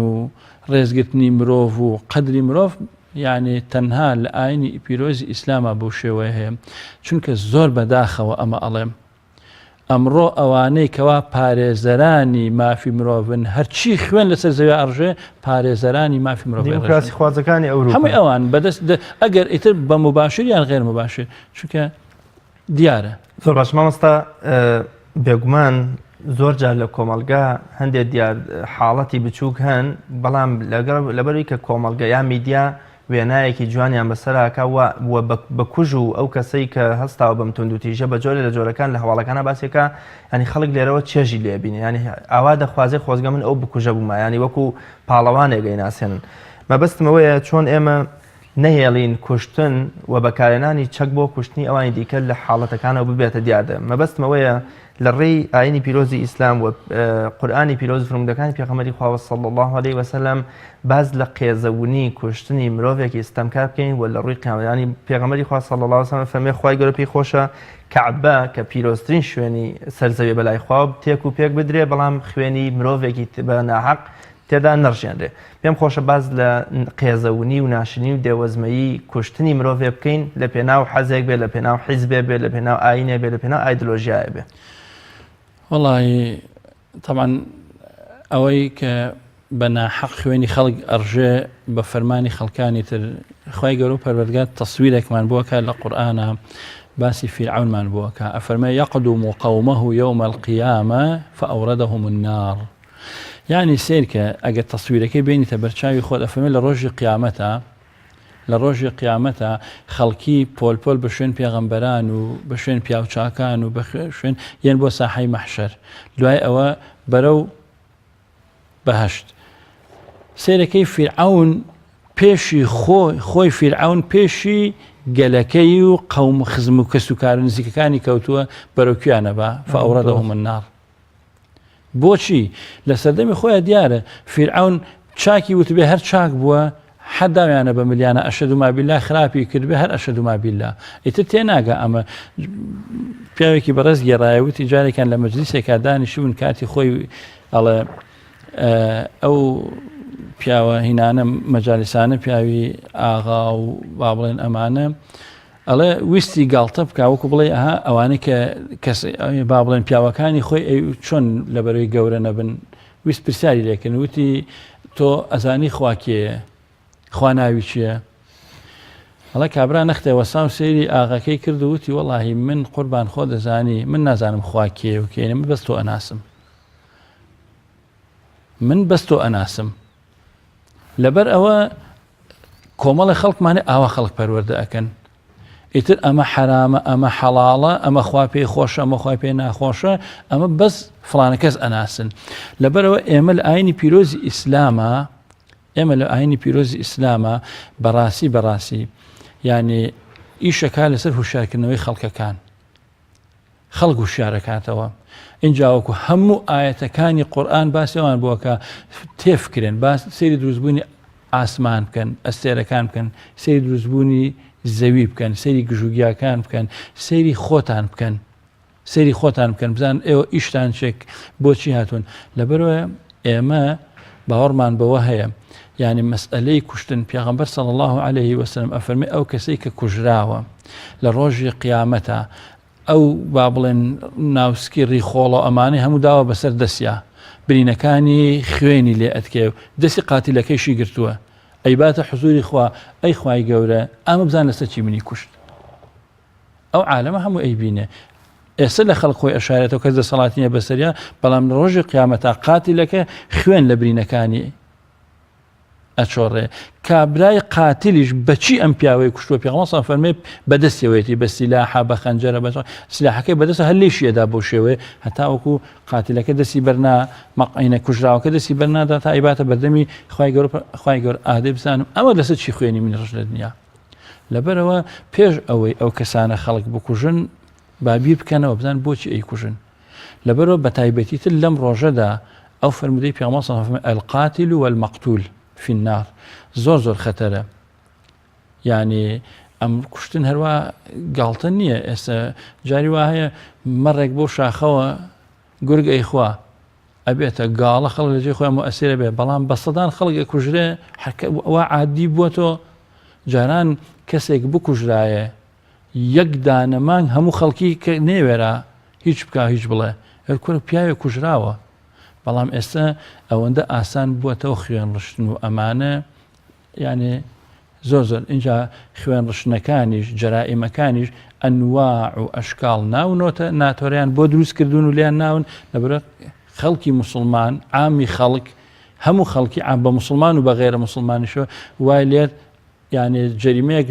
ورزقتني مروف وقدري مروف يعني تنها لآيني بيروزي إسلام أبو شويه چونك زور بداخة وأما ألم ئەمڕۆ ئەوانەی کەوا پارێزەرانی مافی مرۆڤن هەرچی خوێن لەسەر زەوی ئەڕژێ پارێزەرانی مافی مرۆڤ دیموکراسی خوازەکانی ئەوروپا هەمووی ئەوان بەدەست ئەگەر ئیتر بە مباشر یان غێر مباشر چونکە دیارە. زۆر باش مامۆستا بێگومان زۆر جار لە کۆمەلگا هەندێک دیار حاڵەتی بچووک هەن بەڵام لەبەروی کە کۆمەلگا یا میدیا وێنایەکی جوانیان بەسەراکە بە کوژ و ئەو کەسەی کە هەستاوە بەم توندوتیژە بە جۆرە لە جۆرەکان لە هەواڵەکانە باسێکە ینی خەڵک لێرەوە چێژی لێبینێ ینی ئاوا دەخوازێ خۆزگە من ئەو بکوژە بوومە ینی وەکو پاڵەوانێگەی ناسێنن مەبەستمەوەیە چۆن ئێمە نەهێڵین کوشتن و بەکارێنانی چەک بۆ کوشتنی ئەوانی دیکە لە حاڵەتەکانەوە ببێتە دیاردە مەبەستمەوەیە لە ڕێی ئاینی پیرۆزی ئیسلام و قورئانی پیرۆز فرمودەکانی پێغەمبەری خوا صلی الله علیه وسلم باز لە قێزەونی کوشتنی مرۆڤێکی ئستەمکار بکەین و لە ڕووی قیامەت ینی پێغەمبەری خوا صلی الله علیه وسلم فەرمێ خوای گەورە پێی خۆشە کەعبە کە پیرۆزترین شوێنی سەرزەوی بەلای خوا تێک و پێک بدرێ بەڵام خوێنی مرۆڤێکی بە ناحەق تێدا نەڕژێنرێ پێم خۆشە باز لە قێزەونی و ناشنی و دێوەزمەیی کوشتنی مرۆڤێ بکەین لە پێناو حەزێک بێ لە پێناو حیزبێ بێ لە پێناو ئاینێ بێ لە پێناو ئایدۆلۆژیایە بێ. والله طبعا ئەوەی کە بە ناحەق خوێنی خەڵک ئەڕژێ بە فەرمانی خەڵکانی تر خوای گەورە و پەروەردگار تەسویرێکمان بووەکە لە قورئانە باسی فیرعونمان بووەکە ئەفەرمێ یەقدم قومه یوم القیامە فأوردهم النار يعني سيركە ئەگەر تەسویرەکەی بینیتە بەرچاوی خۆت ئەفەرمێ لە ڕۆژی قیامەتە خەڵکی پۆلپۆل بە شوێن پێغەمبەران و بە شوێن پیاوچاکان و بە شوێن یەن بۆ ساحەی مەحشەر دوای ئەوە بەرەو بەهەشت سیرەکەی فیرعون پێشی خۆی فیرعون پێشی گەلەکەی و قەوم خزم و کەس و کار نزیکەکانی کەوتووە بەرەوکیانە بە فەئەوڕەدەهم النار بۆچی لە سەردەمی خۆیان دیارە فیرعون چاکی وتبێ هەر چاک بووە حداویانە بە ملیانە ئەشهد ما بالله خراپی کردبێ هەر ئەشهد ما بالله ئیتر تێناگە ئەمە پیاوێکی بەڕێز گێڕایەوتی جارێکیان لە مەجلیسێکا دانیشتبوون کاتی خۆی ئەڵێ ئەو پیاوە هینانە مەجالیسانە پیاوی ئاغا و با بڵێن ئەمانە ئەڵێ ویستی گاڵتە بکە وەکو بڵێ ئەها ئەوانەی کە کەس با بڵێن پیاوەکانی خۆی چۆن لەبەرەوەی گەورە نەبن ویست پرسیاری لێکردن وتی تۆ ئەزانی خوا کێیە خوا ناوی چییە وڵا کابرا نەختێ وەسام سێری ئاغاکەی کرد و وتی وەڵاهی من قوربان خۆ دەزانی من نازانم خوا کێ و کێنە من بەست تۆ ئەناسم من بەست تۆ ئەناسم لەبەر ئەوە کۆمەڵی خەڵکمانێ ئاوا خەڵک پەروەردە ئەکەن ئیتر ئەمە حرامە ئەمە حەڵاڵە ئەمە خوا پێی خۆشە ئەمە خوا پێی ناخۆشە ئەمە بەس فڵانە کەس ئەناسن لەبەرەوە ئێمە لە ئاینی پیرۆزی ئیسلامە ئێمە لە ئاینی پیرۆزی ئیسلامە بەڕاستی یعنی ئیشەکە لەسەر هوشارکردنەوەی خەڵکەکان خەڵک هوشارەکاتەوە اینجاوەکو هەموو ئاەتەکانی قورئان باسی ئەوان بووەکە تێفکرێن باس سەیری دروستبوونی ئاسمان بکەن ئەستێرەکان بکەن سەیری دروستبوونی زەوی بکەن سەیری گژوگیاکان بکەن سەیری خۆتان بکەن سەیری خۆتان بکەن بزان ئێوە ئیشتان چێک بۆچی هاتوون لەبەرەوە ئێمە باوەڕمان بەوە هەیە یعنی مەسئلەی کوشتن پێغەمبەر صلی الله عليه وسلم ئەفەرمێ ئەو کەسەی کە کوژراوە لە ڕۆژی قیامەتە ئەو با بڵێن ناوسکی ڕیخۆڵە ئەمانەی هەموو داوە بەسەر دەستیا برینەکانی خوێنی لێ ئەتکێ و دەستی قاتیلەکەیشی گرتووە ئەیباتە حزوری خوا ئەی خوای گەورە ئەمە بزان لەسەر چی منی کوشت ئەو عالەمە هەموو ئەیبینێ ئێستا لە خەڵک خۆی ئەشارێتەوە کەس دەسەڵاتینە بەسەریا بەڵام لە ڕۆژی قیامەتە قاتیلەکە خوێن لە برینەکانی ئەچۆڕێ کابرای قاتیلیش بەچی ئەم پیاوەی کوشتووە پێغەمبەر فەرمێ بەدەستیەوەیەتی بە سیلاحە بە خەنجەرە بە سیلاحەکەی بەدەستە هەر لێشیەدا بۆ شێوەیە هەتا وەکو قاتیلەکە دەستی بەرنا مەقعینە کوژراوەکە دەستی بەرنادا تا ئیباتە بەردەمی خوای گەورە ئادەی بزانم ئەوە لەسەر چی خوێنی منی ڕژ لە دنیا لەبەرەوە پێش ئەوەی ئەو کەسانە خەڵک بکوژن بابیر بکەنەوە بزان بۆچی ئەیکوژن لەبەرەوە بە تایبەتیتر لەم ڕۆژەدا ئەو فەرمودەی پێغەمبەر صلی الله علیه و سلم القاتل والمقتول في النار زۆر خەتەرە یعنی ئەم کوشتن هەروە گاڵتە نییە ئێستا جاری وا هەیە مەڕێک بۆ شاخەوە گورگ ئەیخوا ئەبێتە گاڵە خەڵک لەجێ خۆیان مؤثیرە بێ بەڵام بە سەدان خەڵک ئەکوژرێ وا عادی بووە تۆ جاران کەسێک بکوژرایە یەک دانەمانگ هەموو خەڵکی کە نێوێرە هیچ بکە هیچ بڵێ هەرکوەر پیاوێ کوژراوە بەڵام ئێستا ئەوەندە ئاسان بووەتەوە خوێن ڕشتن و ئەمانە یعنی زۆر اینجا خوێن ڕشتنەکانیش جەرائیمەکانیش ئەنواع و ئەشکاڵ ناونۆتە ناتۆریان بۆ دروستکردون و لیان ناون لەبەرە خەڵکی مسلمان عامی خەڵک هەموو خەڵکی عام بە مسلمان و بە غێرە مسلمانیشەوە وای لێت یعنی جەریمەیەک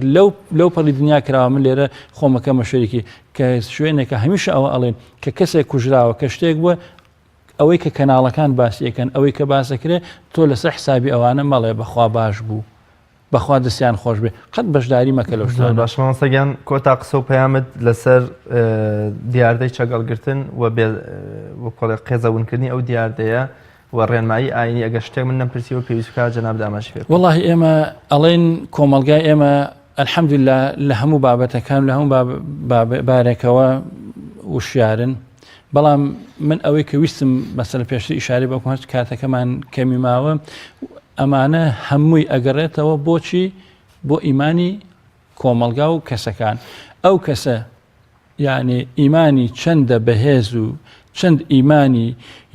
لەو پەڕی دنیا کراوە من لێرە خۆمەکەمە شەریکی کە شوێنێکە هەمیشە ئەوە ئەڵێن کە کەسێک کوژراوە کە شتێک بووە ئەوەی کە کەناڵەکان باسیەکەن ئەوەی کە باسەکرێ تۆ لەسەر حسابی ئەوانە مەڵێ بەخوا باش بوو بەخوا دەستیان خۆش بێ قەت بەشداری مەکە لەو شتانە باشمانسەگیان کۆتا قسە و پەیامت لەسەر دیاردەی چەگەڵگرتن و کۆڵی قێزەونکردنی ئەو دیاردەیە و ڕێنمایی ئاینی ئەگە شتێک من نەپرسیەوە پێویست بکات جەناب داماشی پێ وەڵاهی ئێمە ئەڵێن کۆمەلگای ئێمە الحەمدوللا لە هەموو بابەتەکان لە هەموو بارێکەوە وشیارن بەڵام من ئەوەی کە ویستم مەسەلە پێشتر ئیشارەی بە کومەت کاتەکەمان کەمی ماوە ئەمانە هەمووی ئەگەڕێتەوە بۆچی بۆ ئیمانی کۆمەلگا و کەسەکان ئەو کەسە یعنی ئیمانی چەندە بەهێز و چەند ئیمانی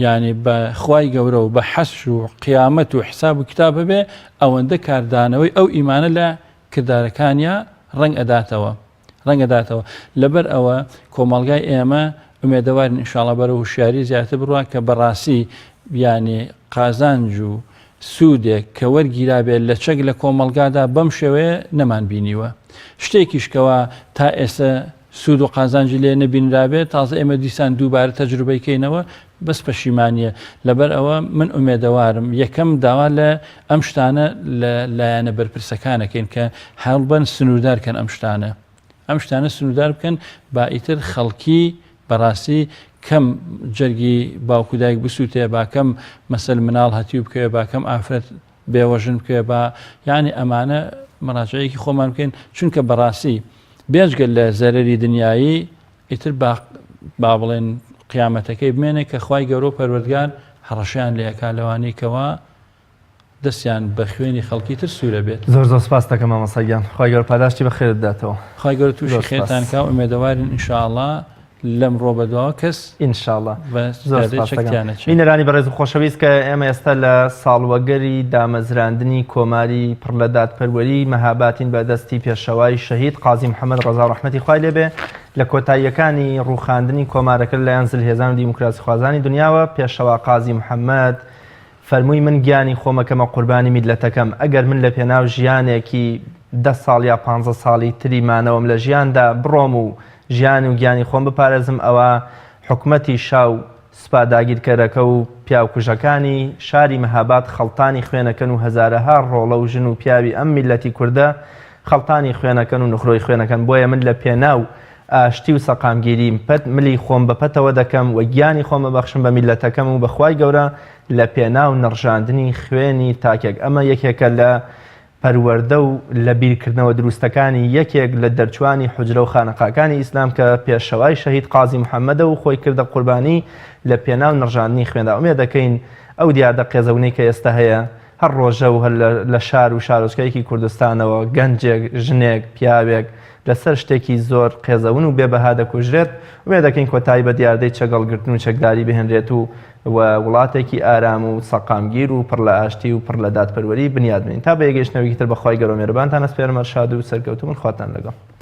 یعنی بە خوای گەورە و بە حەش و قیامەت و حساب و کتابە بێ ئەوەندە کاردانەوەی ئەو ئیمانە لە کردارەکانیە ڕەنگ ئەداتەوە لەبەر ئەوە کۆمەلگای ئێمە ئومێدەوارن ئینشاڵڵا بەرە وشیاری زیاتر بڕوە کە بەڕاستی یعنی قازانج و سوودێک کە وەرگیرابێت لە چەک لە کۆمەلگادا بەم شێوەیە نەمان بینیوە شتێکیشکەوە تا ئێستا سوود و قازانجی لێ نەبینرابێت تازە ئێمە دیسان دووبارە تەجروبەیکەینەوە بەس پەشیمانیە لەبەر ئەوە من ئومێدەوارم یەکەم داوا لە ئەم شتانە لایەنە بەرپرسەکانەکەین کە هەڵبەن سنووردارکەن ئەم شتانە سنووردار بکەن با ئیتر خەڵکی بەڕاستی کەم جەرگی باوکودایک بسووتێ با کەم مەسەل مناڵ هەتیو بکەوێ با کەم ئافرەت بێوەژن بکەوێ با یعنی ئەمانە مەراجعەیەکی خۆمان بکەین چونکە بەڕاستی بێجگەل لە زەرەری دنیایی ئیتر با بڵێن قیامەتەکەی بمێنێ کە خوای گەورە و پەروەردگار هەڕەشیان لێ ئەکا لەوانەی کەوا دەستیان بە خوێنی خەڵکی تر سوورە بێت زۆر سپاس دەکەم مامۆستاگیان خوای گەورە پاداشتی بەخێرت داتەوە خوای گەورە تووشی خێرتان کا و ئومێدەوارین ئینشاءڵڵا لەم ڕۆ بەدەوا کەس ئینشاءڵڵا چەکیانە بینەرانی بەڕێز و خۆشەویست کە ئێمە ئێستا لە ساڵوەگەری دامەزراندنی کۆماری پڕ لە دادپەروەری مەهاباتین بەدەستی پێشەوای شەهید قازی محەممەد ڕەزا ڕەحمەتی خوای لێبێ لە کۆتاییەکانی ڕووخاندنی کۆمارەکە لە یان زلهێزان و دیموکراسی خوازانی دنیاوە پێشەوا قازی محەممەد فەرمووی من گیانی خۆمەکەمە قوربانی میلەتەکەم ئەگەر من لە پێناو ژیانێکی 10 ساڵ یا 15 ساڵی تریمانەوەم لە ژیاندا بڕۆم و ژیان و گیانی خۆم بپارێزم ئەوە حکومەتی شاو سوپاداگیرکەرەکە و پیاوکوژەکانی شاری مەهاباد خەڵتانی خوێنەکەن و هەزارەها ڕۆڵە و ژن و پیاوی ئەم میلەتی کووردە خەڵتانی خوێنەکەن و نخڕۆی خوێنەکەن بۆیە من لە پێناو ئاشتی و سەقامگیریم پەت ملی خۆم بەپەتەوە دەکەم و گیانی خۆم بەبەخشم بە میلەتەکەم و بەخوای گەورە لە پێناو نەڕژاندنی خوێنی تاکێک ئەمە یەکێکە لە پەروەردە و لە بیرکردنەوە دروستەکانی یەکێک لە دەرچوانی حوجرە و خانەقاکانی ئیسلام کە پێشەوای شەهید قازی محەممەدە و خۆی کردە قوربانی لە پێناو نەڕژاندنی خوێندا ئومێد دەکەین ئەو دیاردە قێزەونەی کە ئێستا هەیە هەر ڕۆژە و هەر لە شار و شارۆچکەیەکی کوردستانەوە گەنجێک ژنێک پیاوێک لەسەر شتێکی زۆر قێزەون و بێبەها دەکوژرێت وێ دەکەین کۆتایی بە دیاردەی چەگەڵگرتن و چەکداری بهێنرێت و وڵاتێکی ئارام و سەقامگیر و پڕ لە ئاشتی و پڕ لە دادپەروەری بنیاد بین تا بە یەگەشتنەوەیکی تر بەخوای گەورە و مێرەبانتان ئەسپێرم شاد و سەرکەوتوون خواتان لەگەڵ